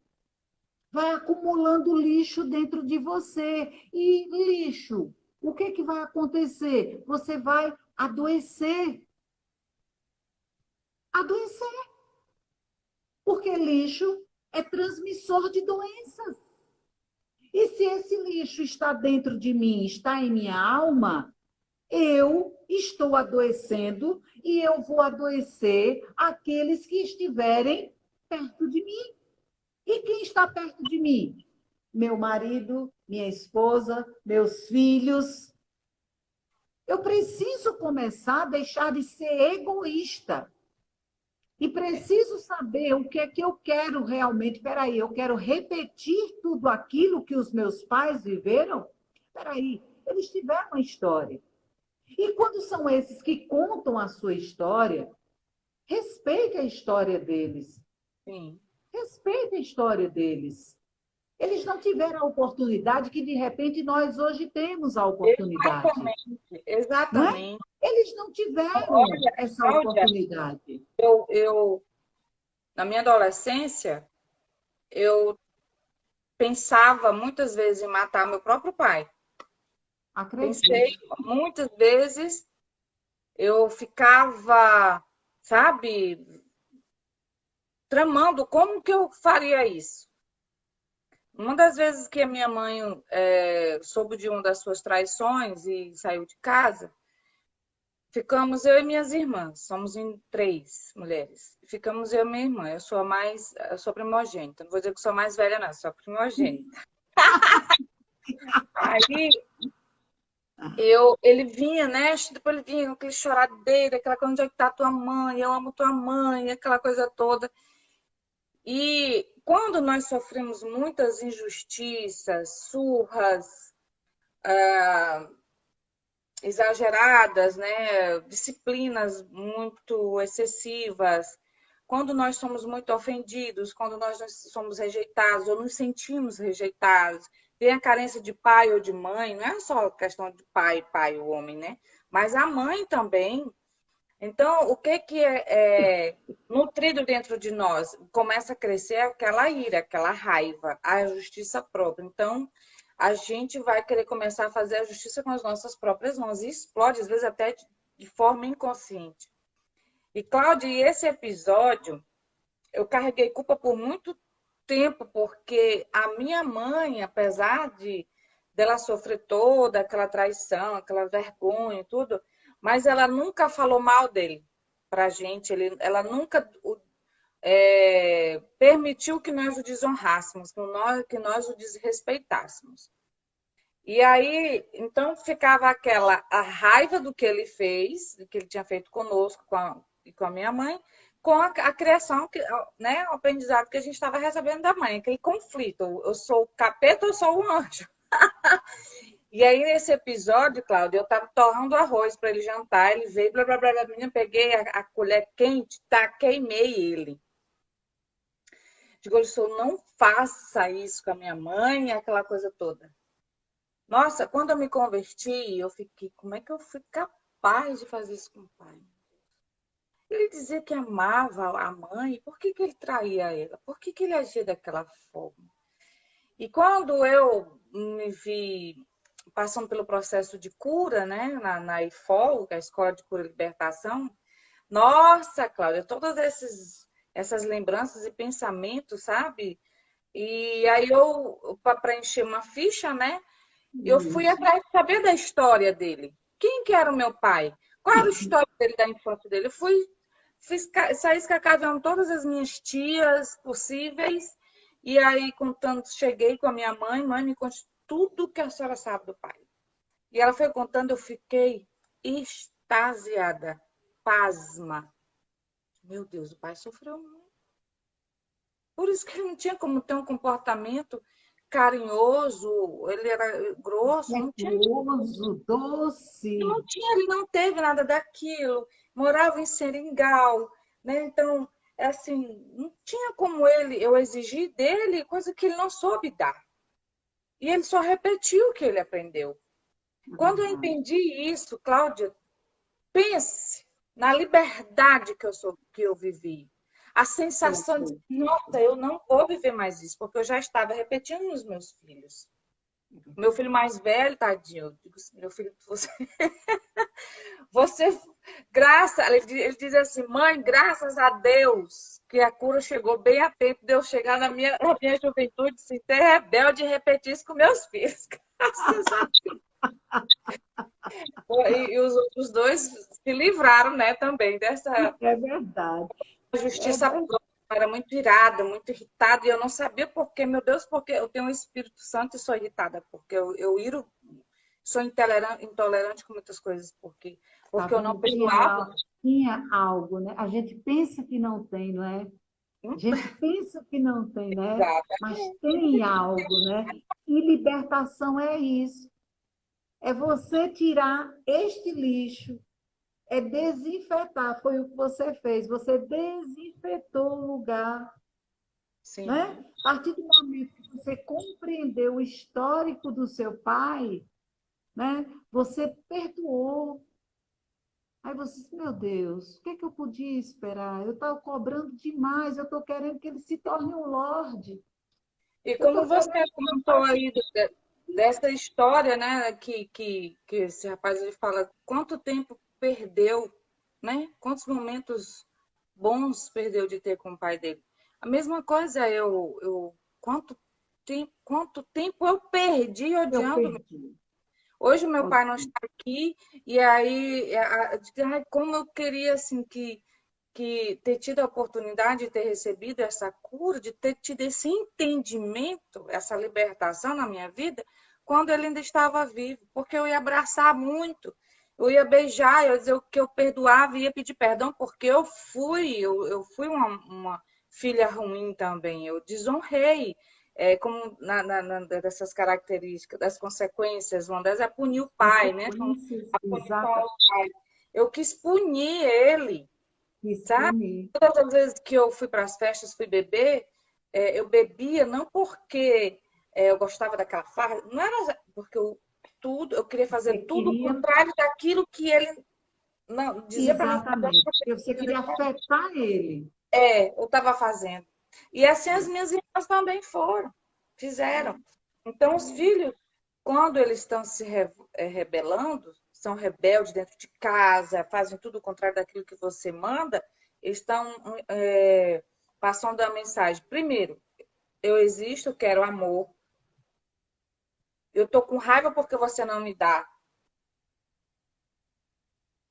vai acumulando lixo dentro de você. E lixo, o que que vai acontecer? Você vai adoecer. Adoecer, porque lixo é transmissor de doenças. E se esse lixo está dentro de mim, está em minha alma, eu estou adoecendo e eu vou adoecer aqueles que estiverem perto de mim. E quem está perto de mim? Meu marido, minha esposa, meus filhos. Eu preciso começar a deixar de ser egoísta. E preciso saber o que é que eu quero realmente. Peraí, eu quero repetir tudo aquilo que os meus pais viveram? Peraí, eles tiveram uma história. E quando são esses que contam a sua história, respeite a história deles. Sim. Respeite a história deles. Eles não tiveram a oportunidade que, de repente, nós hoje temos a oportunidade. Exatamente. Não é? Exatamente. Eles não tiveram Olha, essa Cláudia, oportunidade. na minha adolescência, eu pensava muitas vezes em matar meu próprio pai. Pensei Acredito. muitas vezes, eu ficava, sabe, tramando como que eu faria isso. Uma das vezes que a minha mãe soube de uma das suas traições e saiu de casa, ficamos eu e minhas irmãs, somos em três mulheres. Ficamos eu e minha irmã. Eu sou primogênita. Não vou dizer que sou mais velha, não, sou primogênita. Aí ele vinha, né? Depois ele vinha com aquele choradeiro, aquela coisa, onde é que tá tua mãe? Eu amo tua mãe, aquela coisa toda. E quando nós sofremos muitas injustiças, surras, exageradas, né? Disciplinas muito excessivas, quando nós somos muito ofendidos, quando nós somos rejeitados ou nos sentimos rejeitados, tem a carência de pai ou de mãe, não é só questão de pai, o homem, né? Mas a mãe também. Então, o que que é nutrido dentro de nós? Começa a crescer aquela ira, aquela raiva, a justiça própria. Então, a gente vai querer começar a fazer a justiça com as nossas próprias mãos e explode, às vezes até de forma inconsciente. E, Cláudia, esse episódio, eu carreguei culpa por muito tempo, porque a minha mãe, apesar de dela sofrer toda aquela traição, aquela vergonha e tudo, mas ela nunca falou mal dele pra gente, ela nunca permitiu que nós o desonrássemos, que nós o desrespeitássemos. E aí, então ficava a raiva do que ele fez, do que ele tinha feito conosco e com a minha mãe, com a criação, né, o aprendizado que a gente estava recebendo da mãe, aquele conflito. Eu sou o capeta ou eu sou o anjo? E aí, nesse episódio, Cláudia, eu estava torrando arroz para ele jantar, ele veio, blá, blá, blá, blá, menina, peguei a colher quente, tá, queimei ele. Digo, não faça isso com a minha mãe, aquela coisa toda. Nossa, quando eu me converti, eu fiquei, como é que eu fui capaz de fazer isso com o pai? Ele dizia que amava a mãe, por que que ele traía ela? Por que que ele agia daquela forma? E quando eu me vi passando pelo processo de cura, né, na IFOL, que é a Escola de Cura e Libertação. Nossa, Cláudia, todas essas lembranças e pensamentos, sabe? E aí para preencher uma ficha, né? Eu fui Isso. atrás de saber da história dele. Quem que era o meu pai? Qual era a história dele, da infância dele? Eu saí escacavando todas as minhas tias possíveis. E aí, cheguei com a minha mãe. Mãe, me conte tudo que a senhora sabe do pai. E ela foi contando, eu fiquei extasiada, pasma. Meu Deus, o pai sofreu muito. Por isso que ele não tinha como ter um comportamento carinhoso, ele era grosso, não tinha. Afetuoso, doce. Não tinha, ele não teve nada daquilo. Morava em Seringal, né? Então, é assim, não tinha como eu exigir dele coisa que ele não soube dar. E ele só repetiu o que ele aprendeu. Quando eu Uhum. entendi isso, Cláudia, pense na liberdade que eu vivi. A sensação de, nossa, eu não vou viver mais isso, porque eu já estava repetindo nos meus filhos. Meu filho mais velho, tadinho, eu digo assim, meu filho, você ele diz assim, mãe, graças a Deus que a cura chegou bem a tempo de eu chegar na minha juventude, sem ser rebelde e repetir isso com meus filhos. Graças a Deus. E os outros dois se livraram, né, também dessa É verdade. É justiça verdade. própria. Eu era muito irada, muito irritada, e eu não sabia por quê, meu Deus, porque eu tenho um Espírito Santo e sou irritada, porque eu iro, sou intolerante com muitas coisas, Tá porque eu não vendo? perdoava. Tinha algo, né? A gente pensa que não tem, não é? A gente pensa que não tem, né? Mas tem algo, né? E libertação é isso. É você tirar este lixo, é desinfetar. Foi o que você fez. Você desinfetou o lugar, né? Sim. A partir do momento que você compreendeu o histórico do seu pai, né? Você perdoou. Aí você disse, meu Deus, o que é que eu podia esperar? Eu estou cobrando demais, eu estou querendo que ele se torne um lorde. E Eu como estou você querendo que meu contou pai se... aí dessa história, né, que esse rapaz ele fala, quanto tempo perdeu, né? Quantos momentos bons perdeu de ter com o pai dele. A mesma coisa quanto tempo eu perdi Eu odiando. perdi. Hoje meu pai não está aqui e aí, como eu queria assim que ter tido a oportunidade de ter recebido essa cura, de ter tido esse entendimento, essa libertação na minha vida, quando ele ainda estava vivo, porque eu ia abraçar muito, eu ia beijar, eu ia dizer que eu perdoava e ia pedir perdão, porque eu fui uma filha ruim também, eu desonrei, como dessas características, das consequências, uma delas é punir o pai, né? Consequências, A punição exata, ao pai. Eu quis punir ele, sabe? expune. Todas as vezes que eu fui para as festas, fui beber, eu bebia não porque eu gostava daquela farra, não era porque eu queria fazer Você tudo o queria, contrário daquilo que ele não dizia para mim exatamente, porque você queria afetar ele. eu estava fazendo. E assim as minhas irmãs também fizeram. Então, os filhos, quando eles estão rebelando, são rebeldes dentro de casa, fazem tudo o contrário daquilo que você manda, eles estão passando a mensagem. Primeiro, eu existo, eu quero amor. Eu estou com raiva porque você não me dá,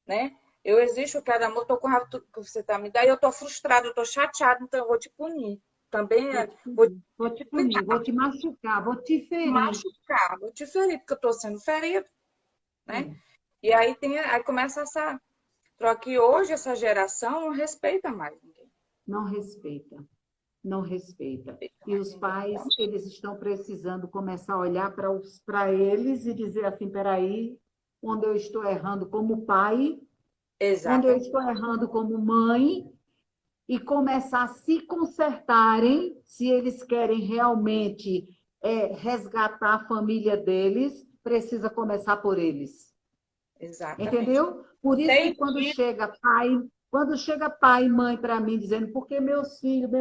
né? Eu existo, eu quero amor, estou com raiva que você está me dando, e eu estou frustrado, eu estou chateado, então eu vou te punir. Também Vou te punir, vou te machucar, vou te ferir. machucar, vou te ferir, porque eu estou sendo ferido, né? É, E aí começa essa troca. E hoje essa geração não respeita mais ninguém. não respeita, não respeita. Respeita E mais os ninguém. pais, eles estão precisando começar a olhar para eles e dizer assim, peraí, onde eu estou errando como pai, onde eu Exatamente. estou errando como mãe, e começar a se consertarem, se eles querem realmente resgatar a família deles, precisa começar por eles. Exatamente. Entendeu? Por isso que Tem quando que chega pai, Quando chega pai e mãe para mim dizendo, porque meus filhos,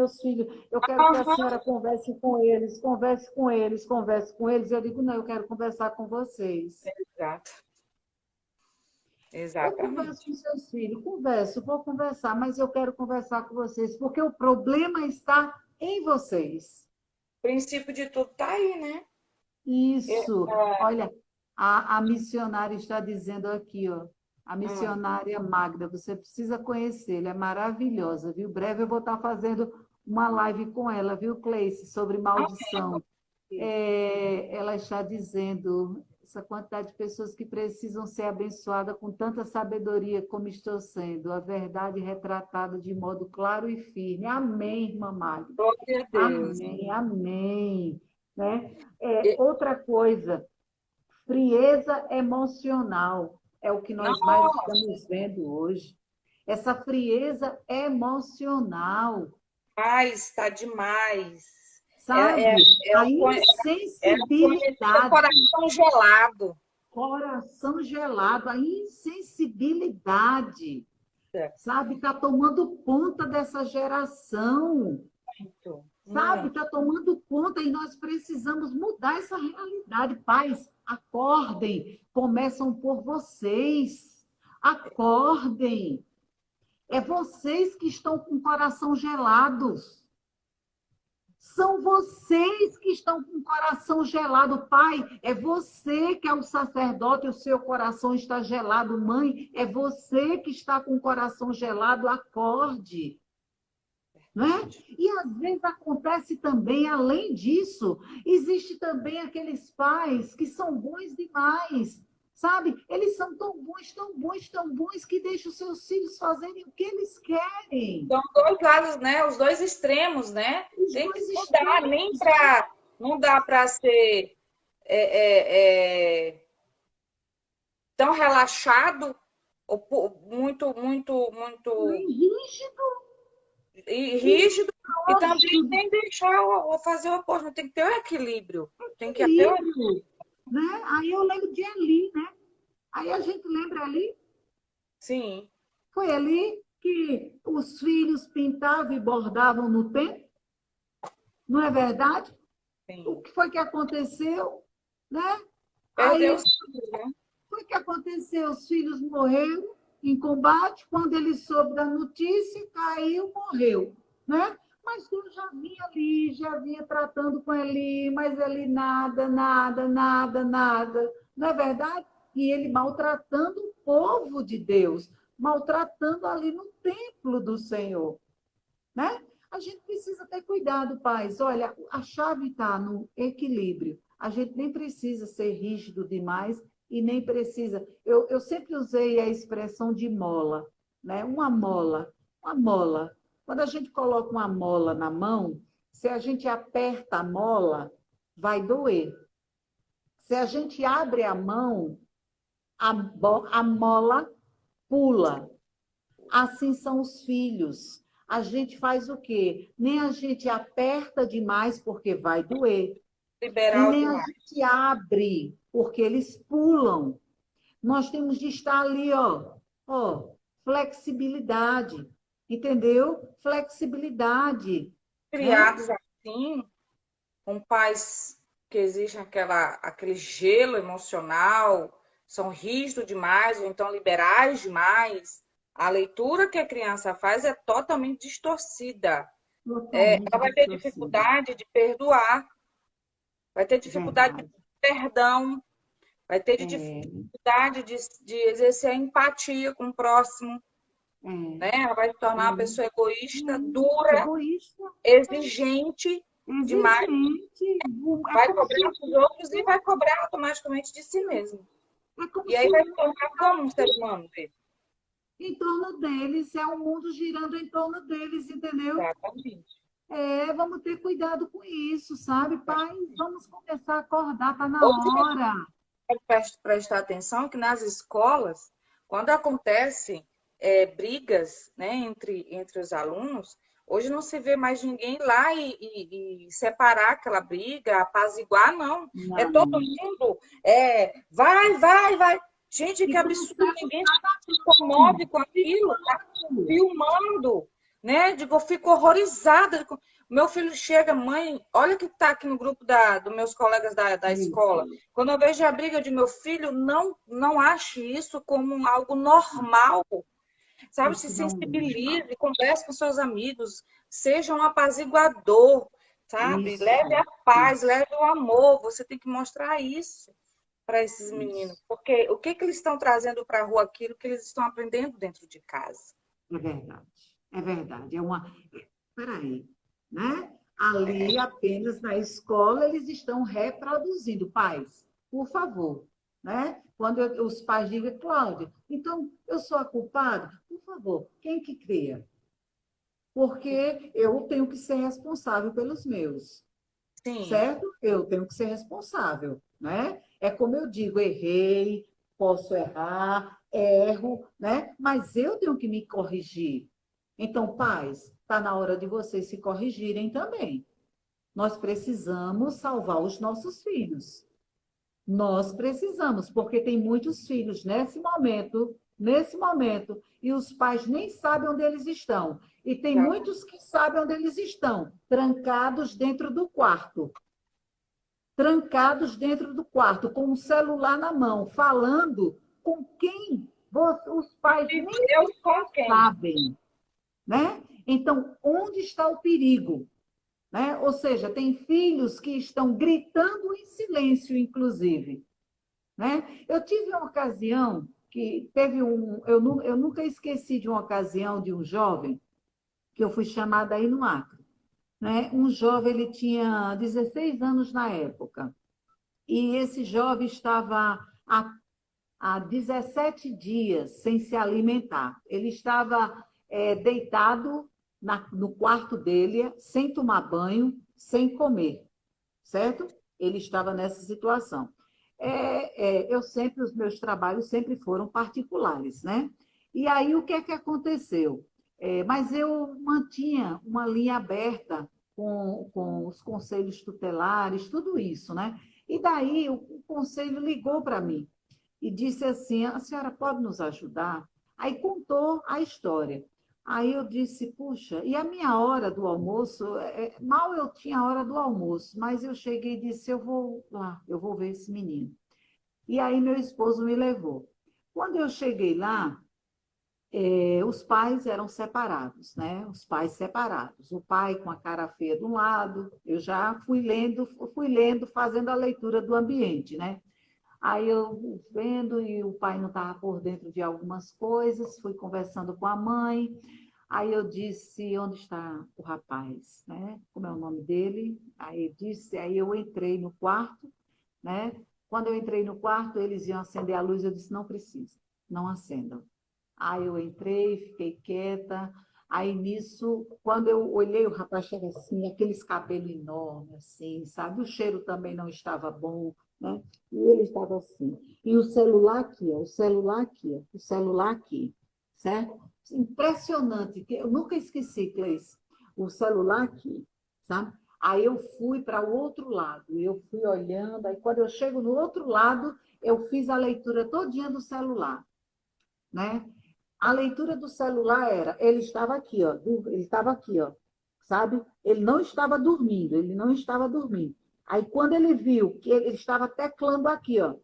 eu quero que a Aham, senhora converse com eles, converse com eles, converse com eles, eu digo, não, eu quero conversar com vocês. exato, Eu converso exatamente. com seus filhos, converso, vou conversar, mas eu quero conversar com vocês, porque o problema está em vocês. O princípio de tudo está aí, né? Eu- Isso. é, Olha, a missionária está dizendo aqui, ó, a hum, missionária Magda, você precisa conhecer, ela é maravilhosa, viu? Breve eu vou estar fazendo uma live com ela, viu, Cleice, sobre maldição. Ela está dizendo essa quantidade de pessoas que precisam ser abençoadas com tanta sabedoria como estou sendo, a verdade retratada de modo claro e firme. Amém, irmã Magda. glória a Deus. Amém, amém. Né? E- Outra coisa, frieza emocional é o que nós mais Nossa, estamos vendo hoje. Essa frieza emocional, está demais. É, é, sabe? é A o, é o conhecido insensibilidade, coração gelado. coração gelado, a insensibilidade, sabe? Está tomando conta dessa geração. Muito, Sabe, muito. está tomando conta e nós precisamos mudar essa realidade. Pais, acordem, começam por vocês. Acordem. É vocês que estão com o coração gelados. São vocês que estão com o coração gelado, pai. É você que é o sacerdote, o seu coração está gelado, mãe. É você que está com o coração gelado, acorde. Né? E às vezes acontece também, além disso, existe também aqueles pais que são bons demais, sabe? Eles são tão bons, tão bons, tão bons que deixam os seus filhos fazerem o que eles querem. São dois lados, né? Os dois extremos, né? Os Tem que dois mudar, nem extremos, para não dá para ser tão relaxado ou muito nem rígido, e e rígido e também rígido, nem deixar ou fazer o oposto. Tem que ter o equilíbrio. Tem que ter o equilíbrio, né? Aí eu lembro de Eli, né? Aí a gente lembra ali, sim, foi ali que os filhos pintavam e bordavam no templo, não é verdade? O sim. que foi que aconteceu, né? Perdeu Aí os filhos, né? foi que aconteceu, os filhos morreram em combate, quando ele soube da notícia, caiu, morreu, né? Mas Deus já vinha ali, já vinha tratando com ele, mas ele nada, nada, nada, nada, não é verdade? E ele maltratando o povo de Deus, maltratando ali no templo do Senhor, né? A gente precisa ter cuidado, pais. Olha, a chave está no equilíbrio. A gente nem precisa ser rígido demais e nem precisa. Eu sempre usei a expressão de mola, né? Uma mola. Quando a gente coloca uma mola na mão, se a gente aperta a mola, vai doer. Se a gente abre a mão, a mola pula. Assim são os filhos. A gente faz o quê? Nem a gente aperta demais, porque vai doer. E Liberal nem a demais. gente abre, porque eles pulam. Nós temos de estar ali, ó, flexibilidade. Entendeu? Flexibilidade, né? Criados assim, com pais que existe aquele gelo emocional, são rígidos demais, ou então liberais demais. A leitura que a criança faz é totalmente distorcida. Totalmente Ela vai ter distorcida. dificuldade de perdoar, vai ter dificuldade de Verdade. perdão, vai ter É, dificuldade de exercer a empatia com o próximo, é, né? Ela vai se tornar uma é. pessoa egoísta, dura, Egoísta, exigente demais, exigente. É vai como se cobrar dos outros e vai cobrar automaticamente de si mesmo. É como E aí se vai o se mundo tornar como um ser humano. em torno deles, é o mundo girando em torno deles, entendeu? Exatamente. Vamos ter cuidado com isso, sabe, pais? Vamos começar a acordar, tá na Outra coisa hora. que prestar atenção é que nas escolas, quando acontecem brigas, né, entre os alunos, hoje não se vê mais ninguém lá e separar aquela briga, apaziguar, não. É todo Não, mundo, vai, vai, vai. Gente, E que tu não absurdo, sabe ninguém cada se comove com aquilo, tá filmando, né? Digo, eu fico horrorizada. Meu filho chega, mãe, olha que tá aqui no grupo dos meus colegas da escola. isso. Quando eu vejo a briga de meu filho, não ache isso como algo normal, sabe? Se Isso não é normal. sensibilize, converse com seus amigos, seja um apaziguador, sabe? Leve Isso, a paz, isso, leve o amor. Você tem que mostrar isso para esses meninos, isso. porque o que eles estão trazendo para a rua, aquilo que eles estão aprendendo dentro de casa. É verdade. É verdade. Peraí, né? Ali, apenas na escola, eles estão reproduzindo. Pais, por favor, né? Quando os pais digam, Cláudia, então eu sou a culpada? Por favor, quem que cria? Porque eu tenho que ser responsável pelos meus, Sim, certo? Eu tenho que ser responsável, né? É como eu digo, errei, posso errar, erro, né? Mas eu tenho que me corrigir. Então, pais, está na hora de vocês se corrigirem também. Nós precisamos salvar os nossos filhos. Nós precisamos, porque tem muitos filhos nesse momento, e os pais nem sabem onde eles estão. E tem exatamente. muitos que sabem onde eles estão, trancados dentro do quarto, com o celular na mão, falando com quem os pais E nem Deus com quem? sabem, né? Então, onde está o perigo? Né? Ou seja, tem filhos que estão gritando em silêncio, inclusive. Né? Eu tive uma ocasião que teve eu nunca esqueci de uma ocasião de um jovem que eu fui chamada aí no Acre. Né? Um jovem, ele tinha 16 anos na época, e esse jovem estava há 17 dias sem se alimentar. Ele estava deitado no quarto dele, sem tomar banho, sem comer, certo? Ele estava nessa situação. Os meus trabalhos sempre foram particulares, né? E aí o que é que aconteceu? Mas eu mantinha uma linha aberta com os conselhos tutelares, tudo isso, né? E daí o conselho ligou para mim e disse assim: a senhora pode nos ajudar? Aí contou a história. Aí eu disse: puxa, e a minha hora do almoço? Mal eu tinha a hora do almoço, mas eu cheguei e disse: eu vou lá, eu vou ver esse menino. E aí meu esposo me levou. Quando eu cheguei lá, os pais eram separados, né? Os pais separados. O pai com a cara feia de um lado, eu já fui lendo, fazendo a leitura do ambiente, né? Aí eu vendo e o pai não estava por dentro de algumas coisas, fui conversando com a mãe. Aí eu disse, onde está o rapaz, né? Como é o nome dele? Aí eu entrei no quarto, né? Quando eu entrei no quarto, eles iam acender a luz, eu disse, não precisa, não acendam. Aí eu entrei, fiquei quieta. Aí nisso, quando eu olhei, o rapaz estava assim, aqueles cabelos enormes, assim, sabe? O cheiro também não estava bom, né? E ele estava assim. E o celular aqui, ó, o celular aqui, ó, o celular aqui, certo? Impressionante, que eu nunca esqueci, Cleice, o celular aqui, sabe? Aí eu fui para o outro lado, e eu fui olhando, aí quando eu chego no outro lado, eu fiz a leitura todinha do celular, né? A leitura do celular era, ele estava aqui, ó, sabe? Ele não estava dormindo, ele não estava dormindo. Aí quando ele viu que ele estava teclando aqui, ó,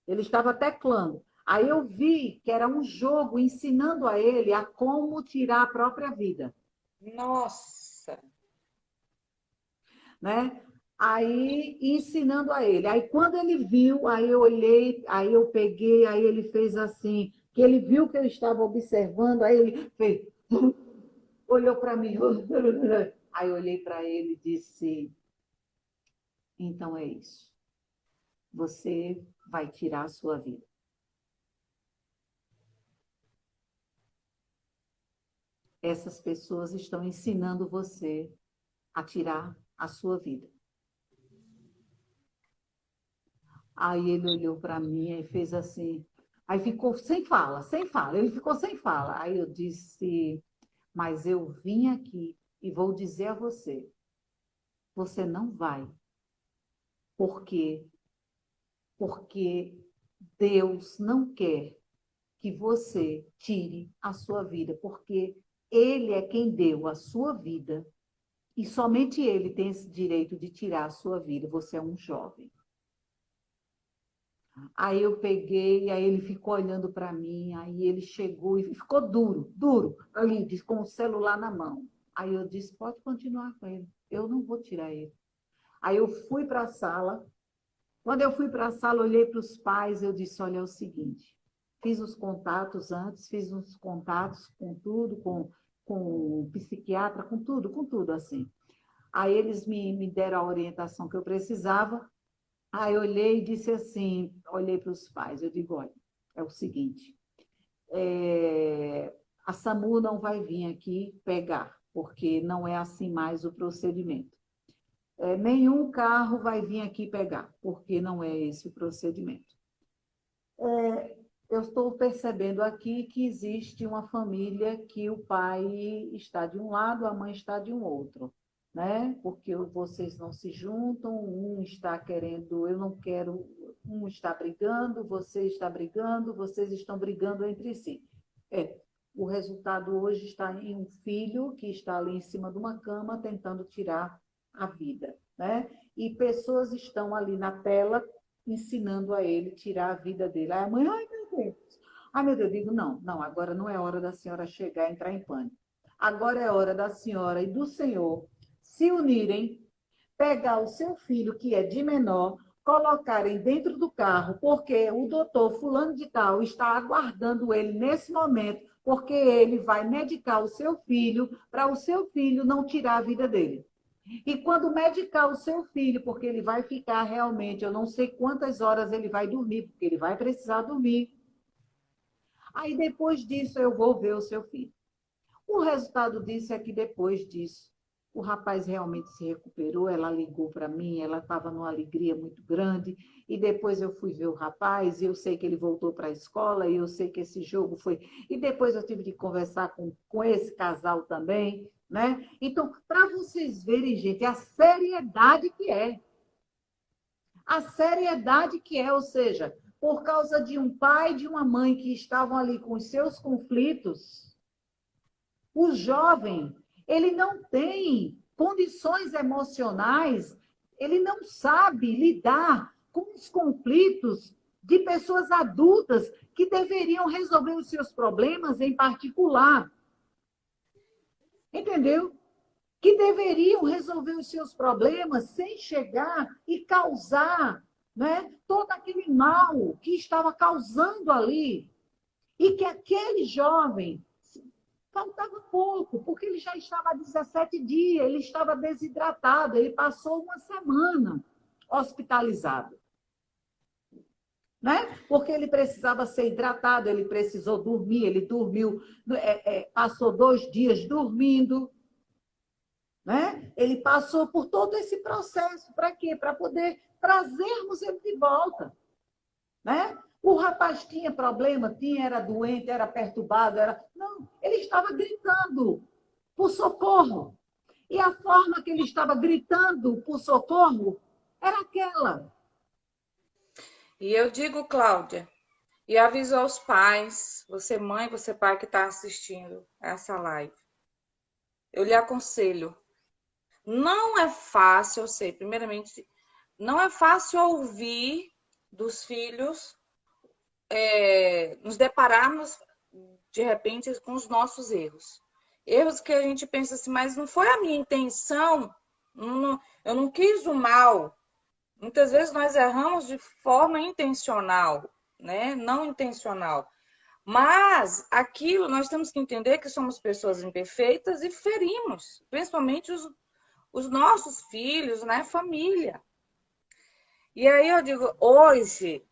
ele estava teclando. Aí eu vi que era um jogo ensinando a ele a como tirar a própria vida, Nossa, né? Aí ensinando a ele. Aí quando ele viu, aí eu olhei, aí eu peguei, aí ele fez assim, que ele viu que eu estava observando, aí ele fez, olhou para mim. Aí eu olhei para ele e disse: então é isso. Você vai tirar a sua vida. Essas pessoas estão ensinando você a tirar a sua vida. Aí ele olhou para mim e fez assim. Aí ficou sem fala, sem fala. Ele ficou sem fala. Aí eu disse: mas eu vim aqui e vou dizer a você: você não vai. Por quê? Porque Deus não quer que você tire a sua vida, porque Ele é quem deu a sua vida e somente Ele tem esse direito de tirar a sua vida. Você é um jovem. Aí eu peguei, aí ele ficou olhando para mim, aí ele chegou e ficou duro, duro, ali, com o celular na mão. Aí eu disse, pode continuar com ele, eu não vou tirar ele. Aí eu fui para a sala, quando eu fui para a sala, olhei para os pais, eu disse, olha, é o seguinte, fiz os contatos antes, fiz uns contatos com tudo, com o psiquiatra, com tudo assim. Aí eles me deram a orientação que eu precisava. Aí eu olhei e disse assim, olhei para os pais, eu digo, olha, é o seguinte, a SAMU não vai vir aqui pegar, porque não é assim mais o procedimento. Nenhum carro vai vir aqui pegar, porque não é esse o procedimento. Eu estou percebendo aqui que existe uma família que o pai está de um lado, a mãe está de um outro, né? Porque vocês não se juntam, um está querendo, eu não quero, um está brigando, você está brigando, vocês estão brigando entre si. O resultado hoje está em um filho que está ali em cima de uma cama tentando tirar a vida, né? E pessoas estão ali na tela ensinando a ele tirar a vida dele. Aí a mãe, ai meu Deus. Ai meu Deus, eu digo, não, não, agora não é hora da senhora chegar e entrar em pânico. Agora é hora da senhora e do senhor se unirem, pegar o seu filho, que é de menor, colocarem dentro do carro, porque o doutor fulano de tal está aguardando ele nesse momento, porque ele vai medicar o seu filho, para o seu filho não tirar a vida dele. E quando medicar o seu filho, porque ele vai ficar realmente, eu não sei quantas horas ele vai dormir, porque ele vai precisar dormir. Aí depois disso eu vou ver o seu filho. O resultado disso é que depois disso, o rapaz realmente se recuperou, ela ligou para mim, ela estava numa alegria muito grande, e depois eu fui ver o rapaz, e eu sei que ele voltou para a escola, e eu sei que esse jogo foi... E depois eu tive de conversar com esse casal também, né? Então, para vocês verem, gente, a seriedade que é. A seriedade que é, ou seja, por causa de um pai e de uma mãe que estavam ali com os seus conflitos, o jovem, ele não tem condições emocionais, ele não sabe lidar com os conflitos de pessoas adultas que deveriam resolver os seus problemas em particular. Entendeu? Que deveriam resolver os seus problemas sem chegar e causar, né, todo aquele mal que estava causando ali. E que aquele jovem faltava pouco, porque ele já estava há 17 dias, ele estava desidratado, ele passou uma semana hospitalizado. Né? Porque ele precisava ser hidratado, ele precisou dormir, ele dormiu, passou 2 dias dormindo. Né? Ele passou por todo esse processo. Para quê? Para poder trazermos ele de volta. Né? O rapaz tinha problema, era doente, era perturbado, era... Não, ele estava gritando por socorro. E a forma que ele estava gritando por socorro era aquela. E eu digo, Cláudia, e aviso aos pais, você mãe, você pai que está assistindo essa live. Eu lhe aconselho, não é fácil, eu sei, primeiramente, não é fácil ouvir dos filhos, nos depararmos, de repente, com os nossos erros. Erros que a gente pensa assim, mas não foi a minha intenção, eu não quis o mal. Muitas vezes nós erramos de forma intencional, né? Não intencional. Mas aquilo nós temos que entender que somos pessoas imperfeitas e ferimos, principalmente os nossos filhos, né? Família. E aí eu digo, hoje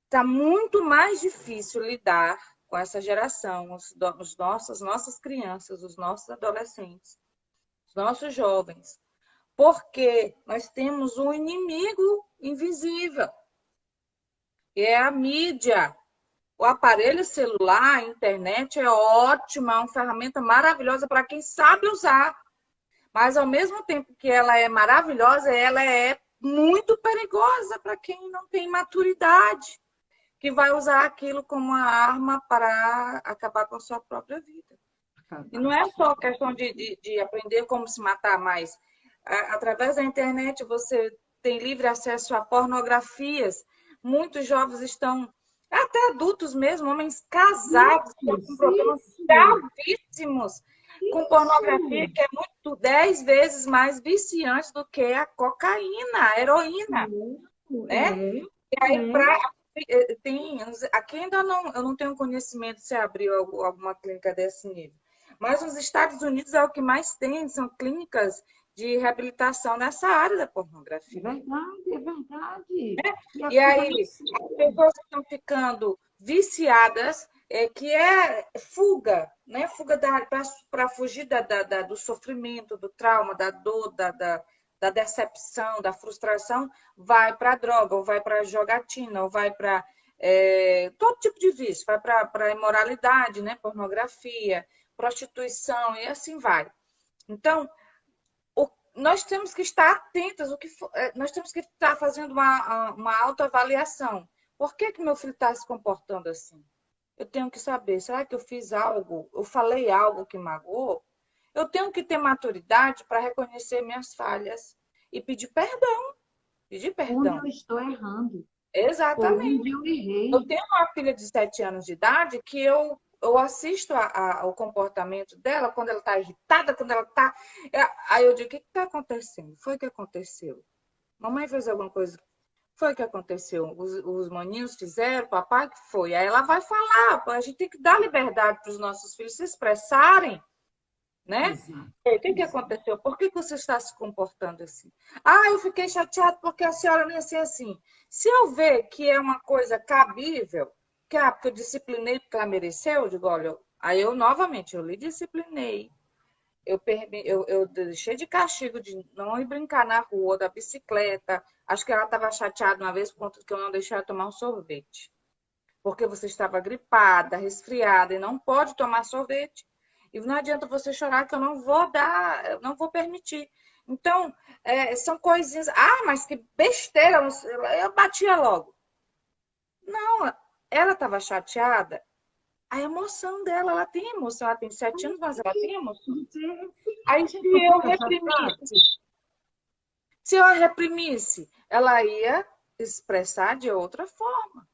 está muito mais difícil lidar com essa geração, as nossas crianças, os nossos adolescentes, os nossos jovens. Porque nós temos um inimigo invisível, que é a mídia. O aparelho celular, a internet é ótima, é uma ferramenta maravilhosa para quem sabe usar. Mas, ao mesmo tempo que ela é maravilhosa, ela é muito perigosa para quem não tem maturidade, que vai usar aquilo como uma arma para acabar com a sua própria vida. E não é só questão de aprender como se matar, mas através da internet você tem livre acesso a pornografias. Muitos jovens estão, até adultos mesmo, homens casados, com problemas gravíssimos, com pornografia, que é 10 vezes mais viciante do que a cocaína, a heroína. Né? E aí, aqui ainda não, eu não tenho conhecimento se abriu alguma clínica desse nível. Mas nos Estados Unidos é o que mais tem, são clínicas de reabilitação nessa área da pornografia. É verdade, é verdade. E aí, as pessoas estão ficando viciadas, que é fuga, né? Fuga para fugir do sofrimento, do trauma, da dor, da decepção, da frustração, vai para a droga, ou vai para a jogatina, ou vai para todo tipo de vício, vai para a imoralidade, né? Pornografia, prostituição, e assim vai. Então, nós temos que estar atentos, nós temos que estar fazendo uma autoavaliação. Por que meu filho está se comportando assim? Eu tenho que saber, será que eu fiz algo, eu falei algo que magoou? Eu tenho que ter maturidade para reconhecer minhas falhas e pedir perdão. Pedir perdão. Onde eu estou errando. Exatamente. Onde eu errei. Eu tenho uma filha de 7 anos de idade que eu assisto ao comportamento dela, quando ela está irritada, quando ela está... Aí eu digo, o que está acontecendo? Foi o que aconteceu? Mamãe fez alguma coisa? Foi o que aconteceu? Os maninhos fizeram, papai que foi. Aí ela vai falar, a gente tem que dar liberdade para os nossos filhos se expressarem, né? Exato. O que aconteceu? Por que você está se comportando assim? Eu fiquei chateado porque a senhora não ia ser assim. Se eu ver que é uma coisa cabível, porque eu disciplinei porque ela mereceu, eu digo, olha, aí eu novamente, eu lhe disciplinei. Eu deixei de castigo de não ir brincar na rua, da bicicleta. Acho que ela estava chateada uma vez por conta que eu não deixei ela tomar um sorvete. Porque você estava gripada, resfriada e não pode tomar sorvete. E não adianta você chorar que eu não vou dar, eu não vou permitir. Então, são coisinhas. Mas que besteira! Eu batia logo. Não, ela estava chateada. A emoção dela, ela tem emoção, ela tem 7 anos, mas ela tem emoção. Aí se eu a reprimisse, ela ia expressar de outra forma.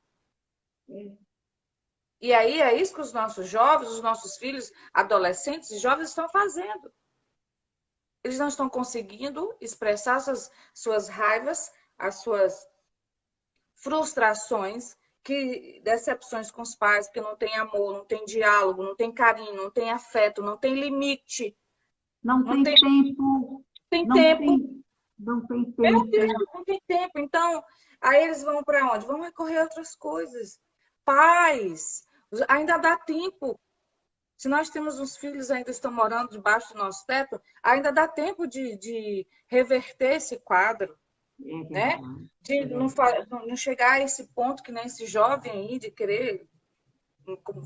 E aí é isso que os nossos jovens, os nossos filhos, adolescentes e jovens estão fazendo. Eles não estão conseguindo expressar suas raivas, as suas frustrações, decepções com os pais, porque não tem amor, não tem diálogo, não tem carinho, não tem afeto, não tem limite. Não tem tempo. Tem tempo. Não tem tempo. Meu Deus, não tem tempo. Então, aí eles vão para onde? Vão recorrer a outras coisas. Pais, ainda dá tempo. Se nós temos uns filhos ainda estão morando debaixo do nosso teto, ainda dá tempo de reverter esse quadro. Né? De não chegar a esse ponto que nem esse jovem aí, de querer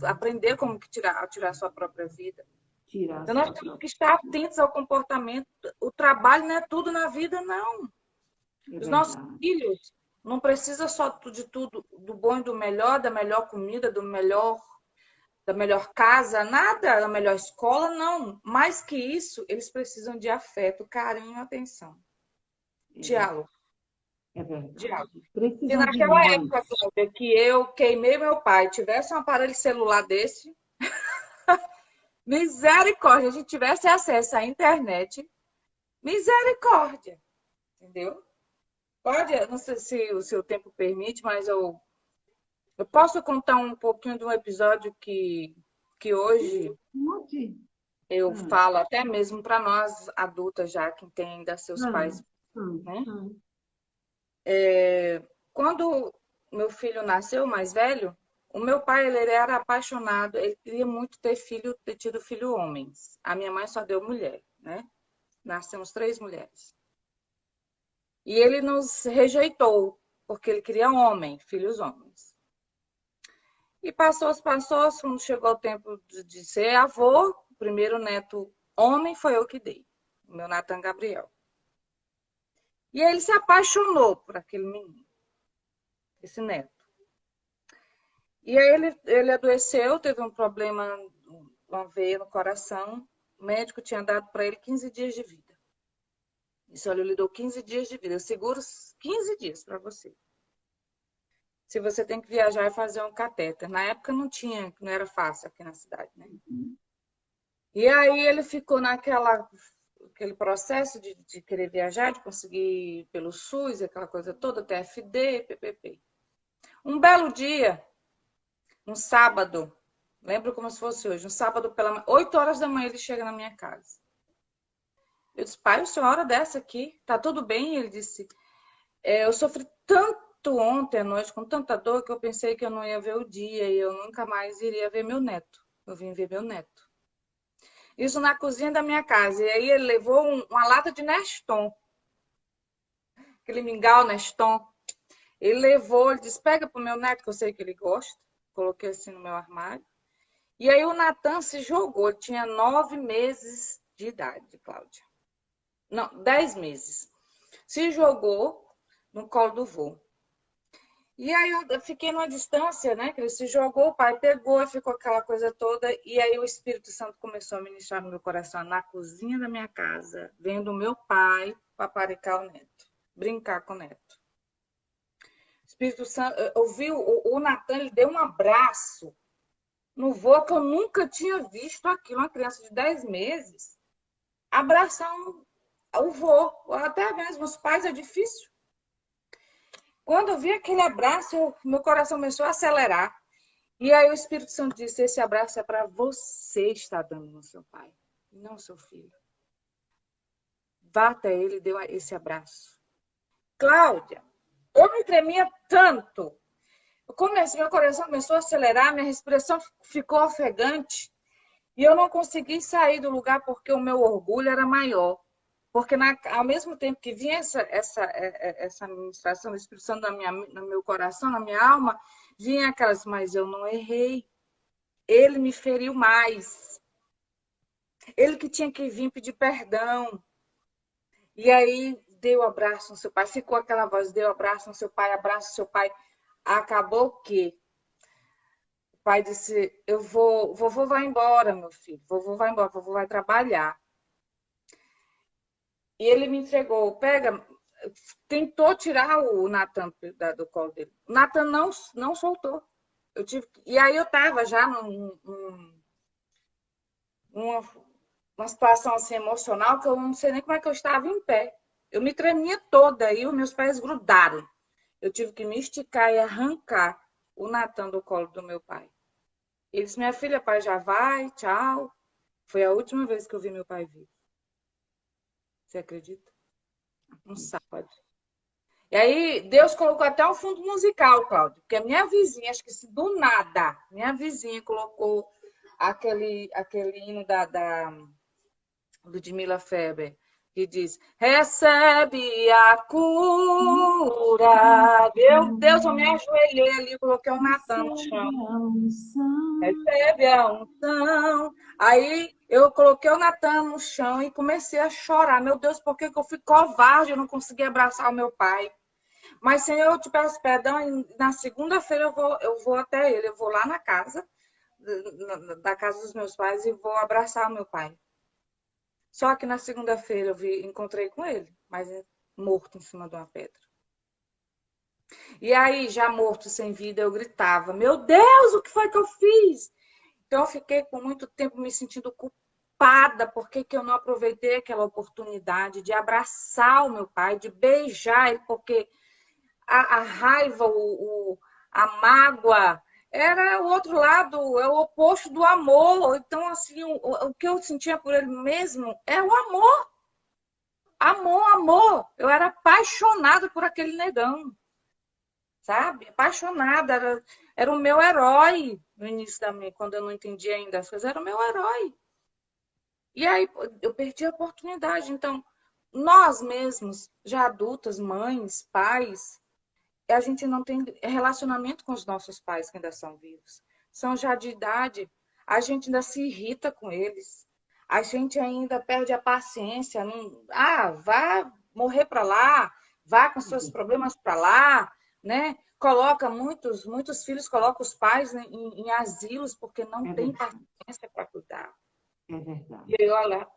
aprender como tirar a sua própria vida. Então, nós temos que estar atentos ao comportamento. O trabalho não é tudo na vida, não. Os nossos filhos não precisam só de tudo, do bom e do melhor, da melhor comida, da melhor casa, nada, da melhor escola, não. Mais que isso, eles precisam de afeto, carinho e atenção. Diálogo. É verdade. Diálogo. Se naquela época que eu queimei meu pai, tivesse um aparelho celular desse, misericórdia, a gente tivesse acesso à internet, misericórdia, entendeu? Pode, não sei se o seu tempo permite, mas eu posso contar um pouquinho de um episódio que hoje eu falo até mesmo para nós adultas já, que tem ainda seus pais, né? Quando meu filho nasceu, mais velho, o meu pai ele era apaixonado, ele queria muito ter tido filho homens. A minha mãe só deu mulher, né? Nascemos 3 mulheres. E ele nos rejeitou, porque ele queria filhos homens. E passou, quando chegou o tempo de ser avô, o primeiro neto homem foi eu que dei, o meu Nathan Gabriel. E aí ele se apaixonou por aquele menino, esse neto. E aí ele adoeceu, teve um problema, uma veia no coração. O médico tinha dado para ele 15 dias de vida. Isso, olha, eu lhe dou 15 dias de vida. Eu seguro 15 dias para você. Se você tem que viajar e fazer um catéter. Na época não tinha, não era fácil aqui na cidade, né? E aí ele ficou aquele processo de querer viajar, de conseguir pelo SUS, aquela coisa toda, TFD, PPP. Um belo dia, um sábado, lembro como se fosse hoje, um sábado 8 horas da manhã ele chega na minha casa. Eu disse, pai, o senhor hora dessa aqui, tá tudo bem? Ele disse, eu sofri tanto ontem à noite, com tanta dor, que eu pensei que eu não ia ver o dia e eu nunca mais iria ver meu neto. Eu vim ver meu neto. Isso na cozinha da minha casa. E aí ele levou uma lata de Neston. Aquele mingau Neston. Ele levou, ele disse, pega pro meu neto, que eu sei que ele gosta. Coloquei assim no meu armário. E aí o Natan se jogou. Ele tinha 9 meses de idade, Cláudia. Não, 10 meses. Se jogou no colo do vô. E aí eu fiquei numa distância, né? Que ele se jogou, o pai pegou, ficou aquela coisa toda. E aí o Espírito Santo começou a ministrar no meu coração, na cozinha da minha casa, vendo o meu pai paparicar o neto, brincar com o neto. O Espírito Santo, eu vi o Natan, ele deu um abraço no vô, que eu nunca tinha visto aquilo, uma criança de 10 meses, abraçar o vô, até mesmo os pais é difícil. Quando eu vi aquele abraço, meu coração começou a acelerar. E aí o Espírito Santo disse, esse abraço é para você estar dando no seu pai, não seu filho. Vá até ele e deu esse abraço. Cláudia, eu me tremia tanto. Meu coração começou a acelerar, minha respiração ficou ofegante. E eu não consegui sair do lugar porque o meu orgulho era maior. Porque ao mesmo tempo que vinha essa administração do Espírito Santo no meu coração, na minha alma, vinha aquelas, mas eu não errei. Ele me feriu mais. Ele que tinha que vir pedir perdão. E aí deu abraço no seu pai. Ficou aquela voz, deu abraço no seu pai, abraço no seu pai. Acabou que o pai disse, vovô vai embora, meu filho. Vovô vai embora, vovô vai trabalhar. E ele me entregou, tentou tirar o Natan do colo dele. O Natan não soltou. E aí eu estava já numa situação assim, emocional, que eu não sei nem como é que eu estava em pé. Eu me tremia toda e os meus pés grudaram. Eu tive que me esticar e arrancar o Natan do colo do meu pai. Ele disse, minha filha, pai já vai, tchau. Foi a última vez que eu vi meu pai vivo. Você acredita? Um sábado. E aí, Deus colocou até um fundo musical, Cláudio, porque a minha vizinha, acho que se do nada, minha vizinha colocou aquele hino da Ludmila Feber, que diz, recebe a cura. Meu Deus, eu me ajoelhei ali, coloquei o Natan no chão. Recebe a unção. Aí eu coloquei o Natan no chão e comecei a chorar. Meu Deus, por que eu fui covarde? Eu não consegui abraçar o meu pai. Mas, Senhor, eu te peço perdão. E na segunda-feira eu vou até ele. Eu vou lá na casa, da casa dos meus pais, e vou abraçar o meu pai. Só que na segunda-feira encontrei com ele, mas morto em cima de uma pedra. E aí, já morto, sem vida, eu gritava, meu Deus, o que foi que eu fiz? Então, eu fiquei por muito tempo me sentindo culpada, porque que eu não aproveitei aquela oportunidade de abraçar o meu pai, de beijar ele, porque a raiva, a mágoa, era o outro lado, é o oposto do amor. Então, assim, o que eu sentia por ele mesmo é o amor. Amor, amor. Eu era apaixonada por aquele negão. Sabe? Apaixonada. Era o meu herói no início da minha, quando eu não entendia ainda as coisas. Era o meu herói. E aí eu perdi a oportunidade. Então, nós mesmos, já adultas, mães, pais, a gente não tem relacionamento com os nossos pais que ainda são vivos. São já de idade, a gente ainda se irrita com eles. A gente ainda perde a paciência. Não... vá morrer para lá. vá com seus problemas para lá, né? Coloca muitos filhos colocam os pais em asilos porque não É tem verdade, paciência para cuidar. é verdade. E aí, olha,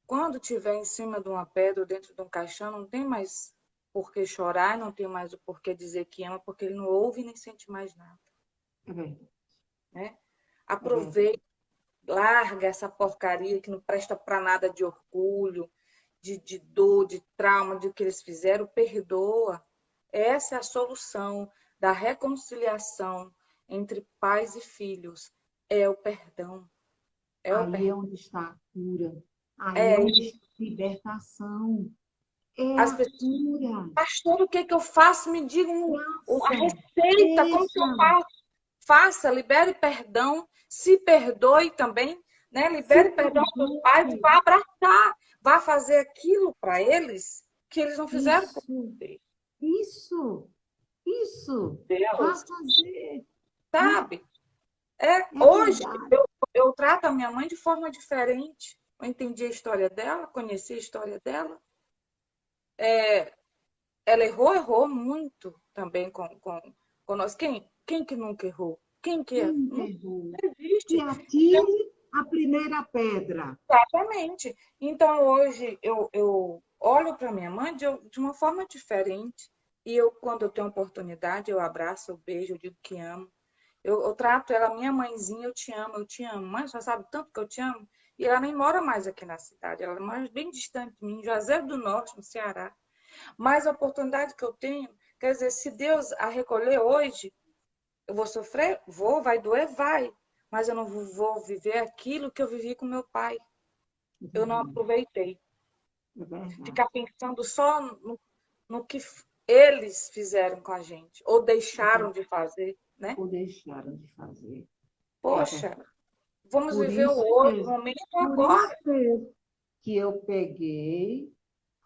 quando tiver em cima de uma pedra ou dentro de um caixão, não tem mais por que chorar, não tem mais o porquê dizer que ama, porque ele não ouve nem sente mais nada, É verdade, né? é verdade. Aproveita, larga essa porcaria que não presta para nada de orgulho, de dor, de trauma, de que eles fizeram, perdoa. Essa é a solução da reconciliação entre pais e filhos. É o perdão. É o Aí é perdão. onde está a cura. Aí é É onde isso. está a libertação. É As a pessoas, cura. pastor, o que é que eu faço? Me digam a Faça, receita, como que deixa. eu faço? Faça, libere perdão, se perdoe também, né? Se Libere perdão aos seus pais e perdoe. vá abraçar, vá fazer aquilo para eles que eles não fizeram por Isso, você. isso, isso. Vá Deus, fazer, né? sabe? É, É hoje verdade. eu trato a minha mãe de forma diferente. Eu entendi a história dela, conheci a história dela. Ela errou muito também com nós. Quem que nunca errou? Quem que Quem não errou? Que existe? Então, atire a primeira pedra. exatamente. Então, hoje, eu olho para minha mãe de uma forma diferente. E eu, quando eu tenho oportunidade, eu abraço, eu beijo, eu digo que amo. Eu trato ela, minha mãezinha, eu te amo, eu te amo. Mãe, só sabe tanto que eu te amo. E ela nem mora mais aqui na cidade, ela mora bem distante de mim, em Juazeiro do Norte, no Ceará. Mas a oportunidade que eu tenho, quer dizer, se Deus a recolher hoje, eu vou sofrer? Vou, vai doer? Vai. Mas eu não vou viver aquilo que eu vivi com meu pai. É Eu não verdade, aproveitei. é verdade. Ficar pensando só no que eles fizeram com a gente, ou deixaram de fazer, né? Ou deixaram de fazer. É Poxa, verdade. vamos Por viver o isso hoje, o mesmo, momento por isso agora. mesmo que eu peguei,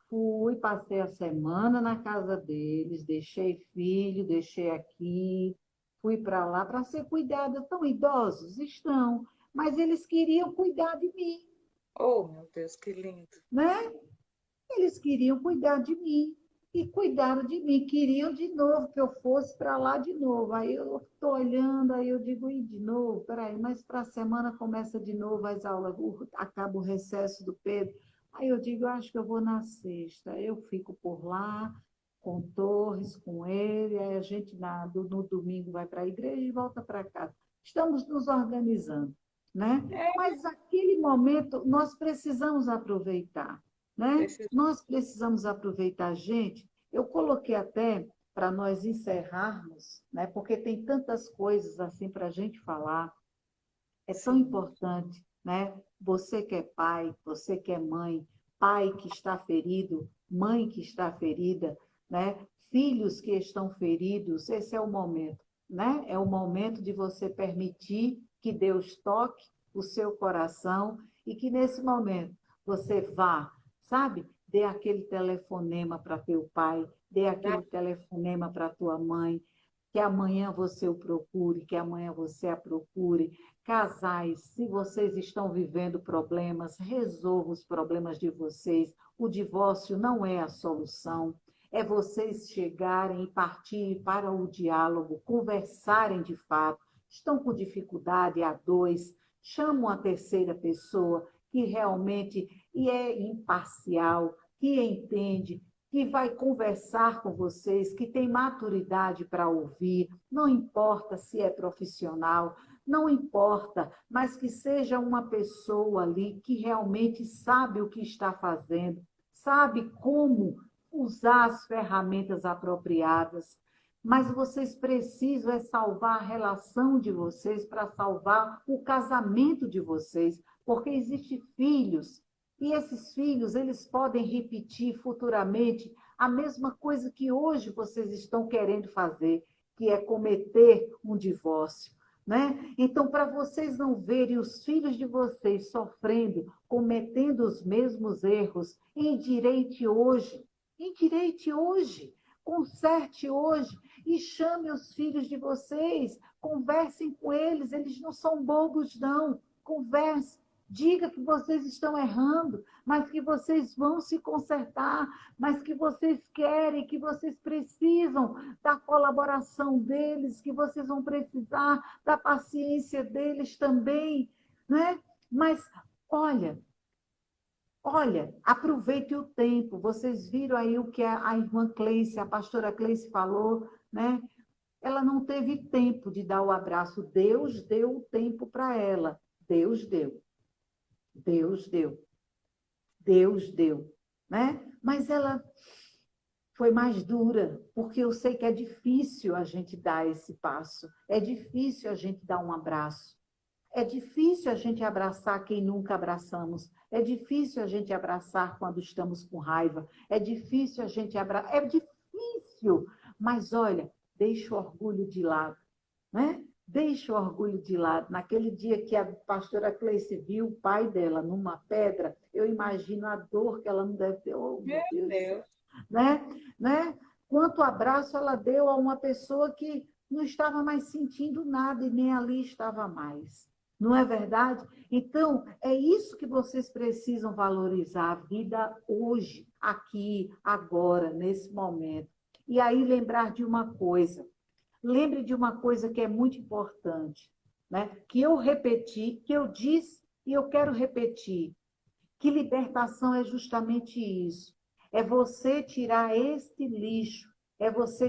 fui, passei a semana na casa deles, deixei filho, deixei aqui, fui para lá para ser cuidada. Tão idosos? Estão, mas eles queriam cuidar de mim, Oh, meu Deus, que lindo. né? Eles queriam cuidar de mim e cuidaram de mim, queriam de novo que eu fosse para lá de novo. Aí eu estou olhando, aí eu digo, e de novo, peraí, mas para a semana começa de novo as aulas, acaba o recesso do Pedro. Aí eu digo, eu acho que eu vou na sexta. Eu fico por lá, com Torres, com ele, aí a gente no domingo vai para a igreja e volta para casa. Estamos nos organizando, né? É, Mas aquele momento nós precisamos aproveitar, né? preciso. Nós precisamos aproveitar, gente. Eu coloquei até para nós encerrarmos, né? Porque tem tantas coisas assim para a gente falar. É tão Sim, importante, né? Você que é pai, você que é mãe, pai que está ferido, mãe que está ferida, né? Filhos que estão feridos, esse é o momento, né? É o momento de você permitir que Deus toque o seu coração e que nesse momento você vá, sabe? Dê aquele telefonema para teu pai, dê dá. aquele telefonema para tua mãe, que amanhã você o procure, que amanhã você a procure. Casais, se vocês estão vivendo problemas, resolvam os problemas de vocês. O divórcio não é a solução. É vocês chegarem e partirem para o diálogo, conversarem de fato. Estão com dificuldade a dois, chamam a terceira pessoa que realmente é imparcial, que entende, que vai conversar com vocês, que tem maturidade para ouvir, não importa se é profissional, não importa, mas que seja uma pessoa ali que realmente sabe o que está fazendo, sabe como usar as ferramentas apropriadas. Mas vocês precisam é salvar a relação de vocês para salvar o casamento de vocês, porque existem filhos e esses filhos, eles podem repetir futuramente a mesma coisa que hoje vocês estão querendo fazer, que é cometer um divórcio, né? Então, para vocês não verem os filhos de vocês sofrendo, cometendo os mesmos erros, endireite hoje, conserte hoje e chame os filhos de vocês, conversem com eles, eles não são bobos, não. Converse, Diga que vocês estão errando, mas que vocês vão se consertar, mas que vocês querem, que vocês precisam da colaboração deles, que vocês vão precisar da paciência deles também, né? Mas olha, olha, aproveite o tempo. Vocês viram aí o que a irmã Cleice, a pastora Cleice falou, né? Ela não teve tempo de dar o abraço. Deus deu o tempo para ela. Deus deu. Deus deu. Deus deu, né? Mas ela foi mais dura, porque eu sei que é difícil a gente dar esse passo. É difícil a gente dar um abraço. É difícil a gente abraçar quem nunca abraçamos. É difícil a gente abraçar quando estamos com raiva. É difícil a gente abraçar. É difícil. Mas olha, deixa o orgulho de lado, né? Deixa o orgulho de lado. Naquele dia que a pastora Cleice viu o pai dela numa pedra, eu imagino a dor que ela não deve ter. Oh, meu Meu Deus do céu. Deus. Né? Quanto abraço ela deu a uma pessoa que não estava mais sentindo nada e nem ali estava mais. Não é verdade? Então, é isso que vocês precisam valorizar, a vida hoje, aqui, agora, nesse momento. E aí lembrar de uma coisa. Lembre de uma coisa que é muito importante, né? Que eu repeti, que eu disse e eu quero repetir, que libertação é justamente isso. É você tirar este lixo, é você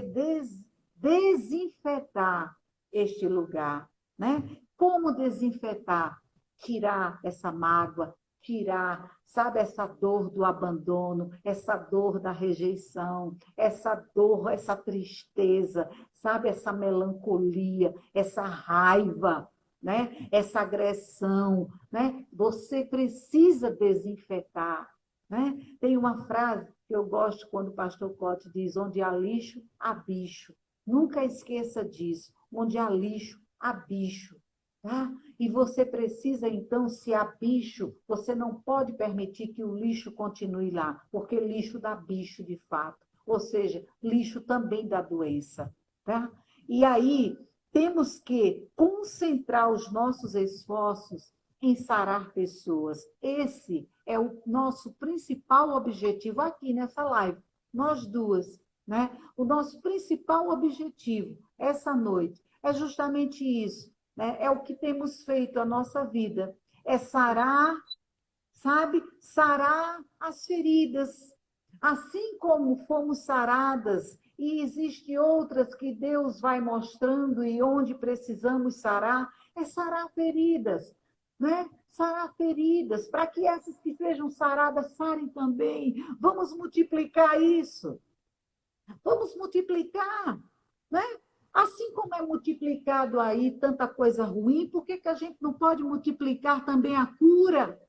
desinfetar este lugar, né? Como desinfetar? Tirar essa mágoa, tirar, sabe, essa dor do abandono, essa dor da rejeição, essa dor, essa tristeza, sabe, essa melancolia, essa raiva, né? Essa agressão, né? Você precisa desinfetar, né? Tem uma frase que eu gosto quando o pastor Cote diz: onde há lixo, há bicho. Nunca esqueça disso. Onde há lixo, há bicho. Tá? E você precisa, então, se há bicho, você não pode permitir que o lixo continue lá, porque lixo dá bicho de fato. Ou seja, lixo também dá doença. Tá? E aí, temos que concentrar os nossos esforços em sarar pessoas. Esse é o nosso principal objetivo aqui nessa live. Nós duas, né? O nosso principal objetivo essa noite é justamente isso, né? É o que temos feito a nossa vida, é sarar, sabe? Sarar as feridas. Assim como fomos saradas, e existem outras que Deus vai mostrando e onde precisamos sarar, é sarar feridas, né? Sarar feridas, para que essas que sejam saradas sarem também. Vamos multiplicar isso. Vamos multiplicar, né? Assim como é multiplicado aí tanta coisa ruim, por que que a gente não pode multiplicar também a cura?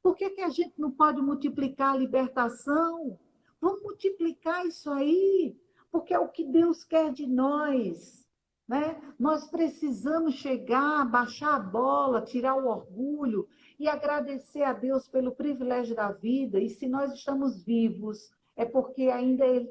Por que que a gente não pode multiplicar a libertação? Vamos multiplicar isso aí, porque é o que Deus quer de nós, né? Nós precisamos chegar, baixar a bola, tirar o orgulho e agradecer a Deus pelo privilégio da vida. E se nós estamos vivos, é porque ainda Ele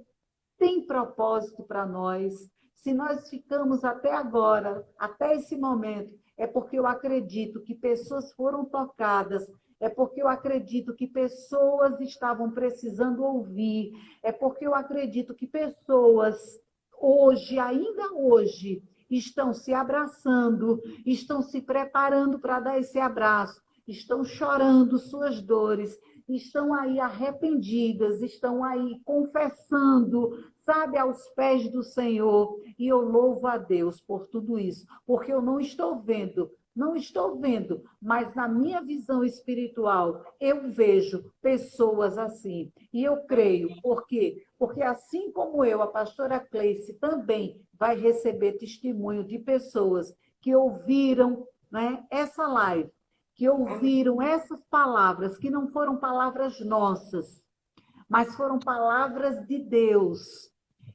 tem propósito para nós. Se nós ficamos até agora, até esse momento, é porque eu acredito que pessoas foram tocadas, é porque eu acredito que pessoas estavam precisando ouvir, é porque eu acredito que pessoas hoje, ainda hoje, estão se abraçando, estão se preparando para dar esse abraço, estão chorando suas dores, estão aí arrependidas, estão aí confessando, sabe, aos pés do Senhor. E eu louvo a Deus por tudo isso, porque eu não estou vendo, não estou vendo, mas na minha visão espiritual, eu vejo pessoas assim. E eu creio, por quê? Porque assim como eu, a pastora Cleice também vai receber testemunho de pessoas que ouviram, né, essa live, que ouviram essas palavras, que não foram palavras nossas, mas foram palavras de Deus,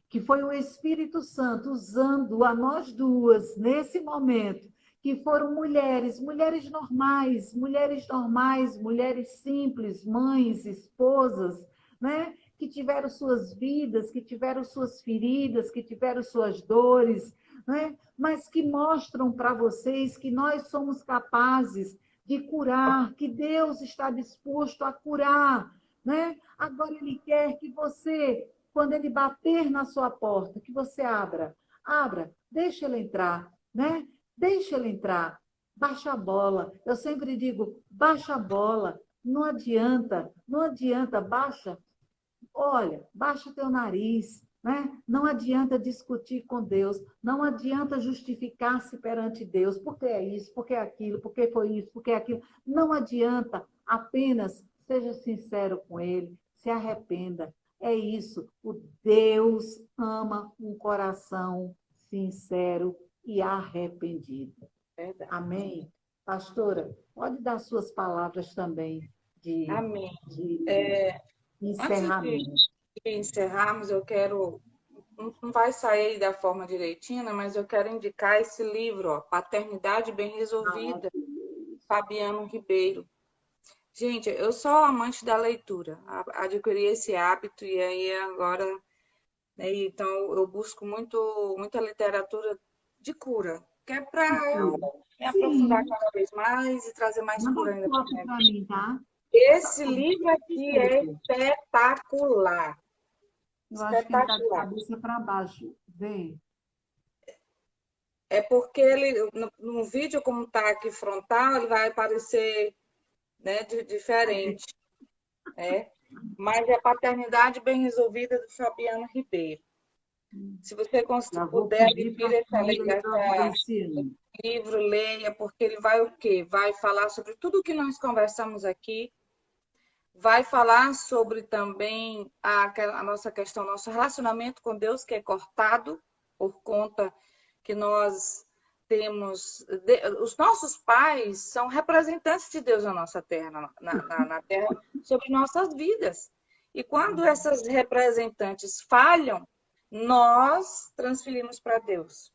que foi o Espírito Santo usando a nós duas nesse momento, que foram mulheres, mulheres normais, mulheres simples, mães, esposas, né? Que tiveram suas vidas, que tiveram suas feridas, que tiveram suas dores, né? Mas que mostram para vocês que nós somos capazes de curar, que Deus está disposto a curar, né? Agora Ele quer que você, quando Ele bater na sua porta, que você abra. Abra, deixa Ele entrar, né? Deixa Ele entrar. Baixa a bola. Eu sempre digo, baixa a bola. Não adianta, não adianta, baixa. Olha, baixa o teu nariz, né? Não adianta discutir com Deus, não adianta justificar-se perante Deus, porque é isso, porque é aquilo, porque foi isso, porque é aquilo. Não adianta, apenas seja sincero com Ele, se arrependa. É isso, o Deus ama um coração sincero e arrependido. Verdade. Amém? Pastora, pode dar suas palavras também Amém. de Antes de encerramento. encerrarmos, eu quero. Não vai sair da forma direitinha, mas eu quero indicar esse livro, ó, Paternidade Bem Resolvida, Fabiano Ribeiro. Gente, eu sou amante da leitura, adquiri esse hábito e aí agora, né, então eu busco muita literatura de cura, que é para eu me aprofundar Sim, cada vez mais e trazer mais manda cura ainda para foto minha para vida. mim, tá? Esse Só livro de aqui é foto. espetacular, Eu acho que ele está de espetacular. cabeça para baixo. Vem. É porque ele, no vídeo, como está aqui frontal, ele vai aparecer, né, diferente, né? Mas é a Paternidade Bem Resolvida do Fabiano Ribeiro. Se você Já vou puder pedir adquirir para a filha esse ano. livro, leia, porque ele vai o quê? Vai falar sobre tudo o que nós conversamos aqui, vai falar sobre também a nossa questão, nosso relacionamento com Deus, que é cortado por conta que nós temos. Os nossos pais são representantes de Deus na nossa terra, na terra, sobre nossas vidas. E quando essas representantes falham, nós transferimos para Deus.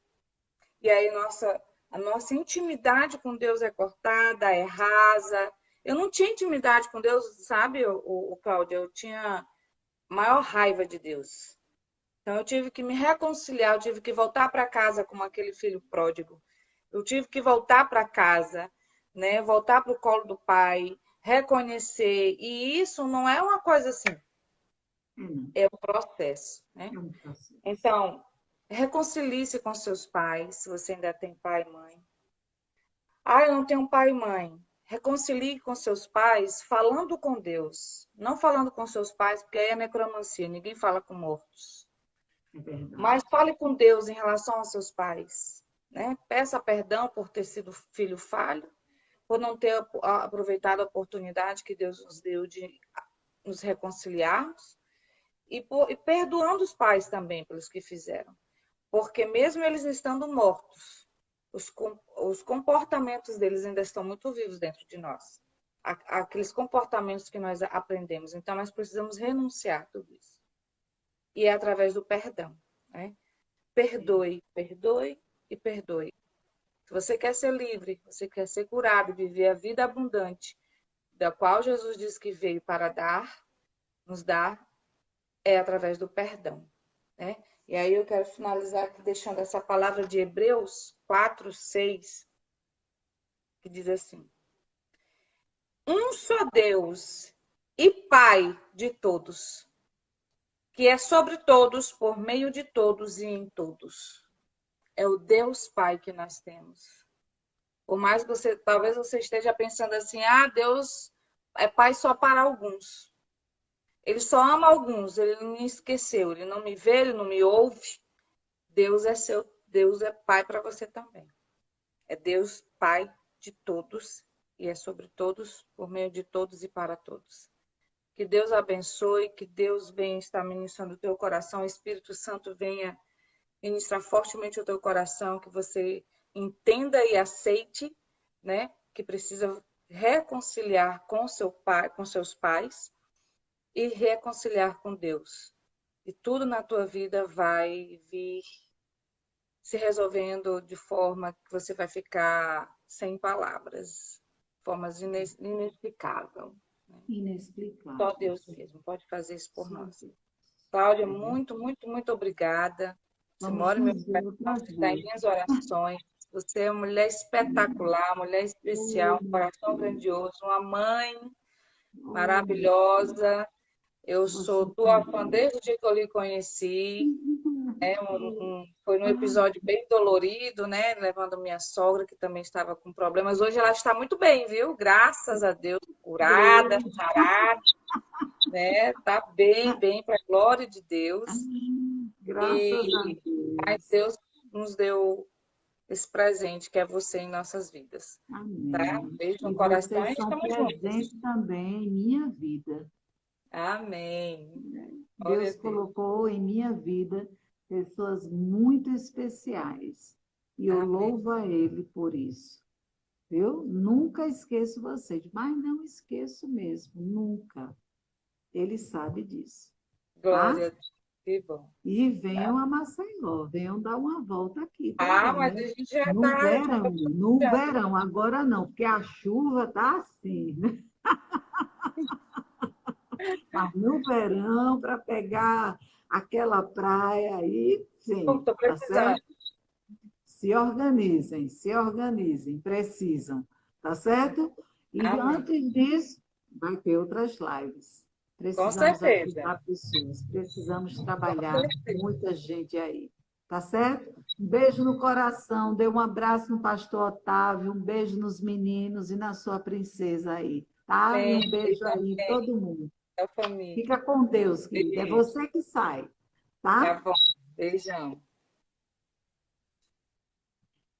E aí a nossa intimidade com Deus é cortada, é rasa. Eu não tinha intimidade com Deus, sabe, o Cláudio? Eu tinha maior raiva de Deus. Então eu tive que me reconciliar, eu tive que voltar para casa como aquele filho pródigo. Eu tive que voltar para casa, né? Voltar para o colo do pai, reconhecer. E isso não é uma coisa assim, é um processo, né? É um processo. Então, reconcilie-se com seus pais, se você ainda tem pai e mãe. Ah, eu não tenho pai e mãe. Reconcilie com seus pais falando com Deus. Não falando com seus pais, porque aí é necromancia, ninguém fala com mortos. É verdade. Mas fale com Deus em relação aos seus pais. Né? Peça perdão por ter sido filho falho, por não ter aproveitado a oportunidade que Deus nos deu de nos reconciliarmos. E perdoando os pais também pelos que fizeram. Porque mesmo eles estando mortos, os comportamentos deles ainda estão muito vivos dentro de nós. Aqueles comportamentos que nós aprendemos. Então, nós precisamos renunciar a tudo isso. E é através do perdão. Né? Perdoe, perdoe e perdoe. Se você quer ser livre, você quer ser curado, viver a vida abundante, da qual Jesus disse que veio para dar, nos dar, é através do perdão. Né? E aí eu quero finalizar aqui deixando essa palavra de Hebreus 4:6, que diz assim: um só Deus e Pai de todos, que é sobre todos, por meio de todos e em todos. É o Deus Pai que nós temos. Por mais que talvez você esteja pensando assim, Deus é Pai só para alguns. Ele só ama alguns, ele não me esqueceu, ele não me vê, ele não me ouve. Deus é seu, Deus é Pai para você também. É Deus Pai de todos e é sobre todos, por meio de todos e para todos. Que Deus abençoe, que Deus venha estar ministrando o teu coração, o Espírito Santo venha ministrar fortemente o teu coração, que você entenda e aceite, né, que precisa reconciliar com seu pai, com seus pais e reconciliar com Deus. E tudo na tua vida vai vir se resolvendo de forma que você vai ficar sem palavras, formas inexplicáveis. Né? Inexplicável. Só Deus mesmo pode fazer isso por Só nós. Deus. Cláudia, muito, muito, muito obrigada. Você Vamos mora em meu nos ver coração, outras você está em vezes. minhas orações. Você é uma mulher espetacular, uma mulher especial, um coração grandioso, uma mãe maravilhosa. Eu sou Você tua fã também. desde o dia que eu lhe conheci. Foi um episódio bem dolorido, né? Levando minha sogra, que também estava com problemas. Hoje ela está muito bem, viu? Graças a Deus, curada, Deus, sarada, né? Tá bem, bem, para a glória de Deus. graças a E mas Deus. Deus nos deu esse presente que é você em nossas vidas, tá? Amém. Beijo no E coração e vocês são estamos juntas. presentes também em minha vida. Amém. Glória a Deus Deus. colocou em minha vida pessoas muito especiais. E eu Amém. louvo a Ele por isso. Eu nunca esqueço vocês, mas não esqueço mesmo, nunca. Ele sabe disso, tá? Glória a Deus. Que bom. E venham a Maceió, venham dar uma volta aqui Ah, também, mas né? a gente já No está verão, no verão, agora não, porque a chuva tá assim, né? Mas no verão, para pegar aquela praia aí, sim, estou tá precisando. certo? Se organizem, precisam, tá certo? E Amém. antes disso, vai ter outras lives. Com Precisamos certeza. ajudar pessoas, precisamos Com trabalhar certeza. muita gente aí, tá certo? Um beijo no coração, dê um abraço no pastor Otávio, um beijo nos meninos e na sua princesa aí, tá? E Amém. um beijo aí em todo mundo. Da família. Fica com Deus, querida. É Beijo. você que sai, Tá tá? bom. Beijão.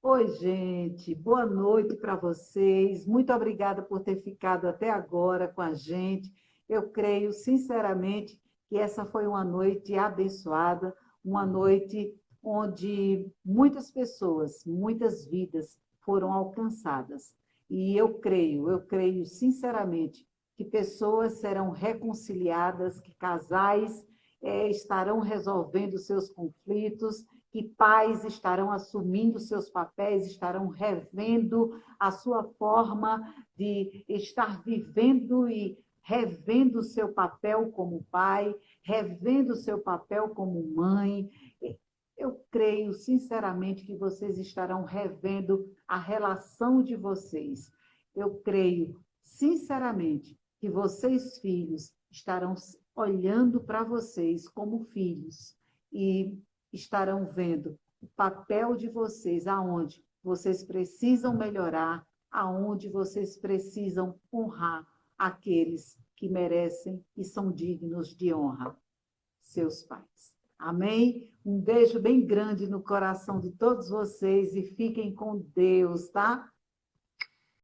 Oi, gente. Boa noite para vocês. Muito obrigada por ter ficado até agora com a gente. Eu creio, sinceramente, que essa foi uma noite abençoada, uma noite onde muitas pessoas, muitas vidas foram alcançadas. E eu creio sinceramente que pessoas serão reconciliadas, que casais estarão resolvendo seus conflitos, que pais estarão assumindo seus papéis, estarão revendo a sua forma de estar vivendo e revendo o seu papel como pai, revendo o seu papel como mãe. Eu creio sinceramente que vocês estarão revendo a relação de vocês. Eu creio sinceramente que vocês, filhos, estarão olhando para vocês como filhos e estarão vendo o papel de vocês, aonde vocês precisam melhorar, aonde vocês precisam honrar aqueles que merecem e são dignos de honra, seus pais. Amém? Um beijo bem grande no coração de todos vocês e fiquem com Deus, tá?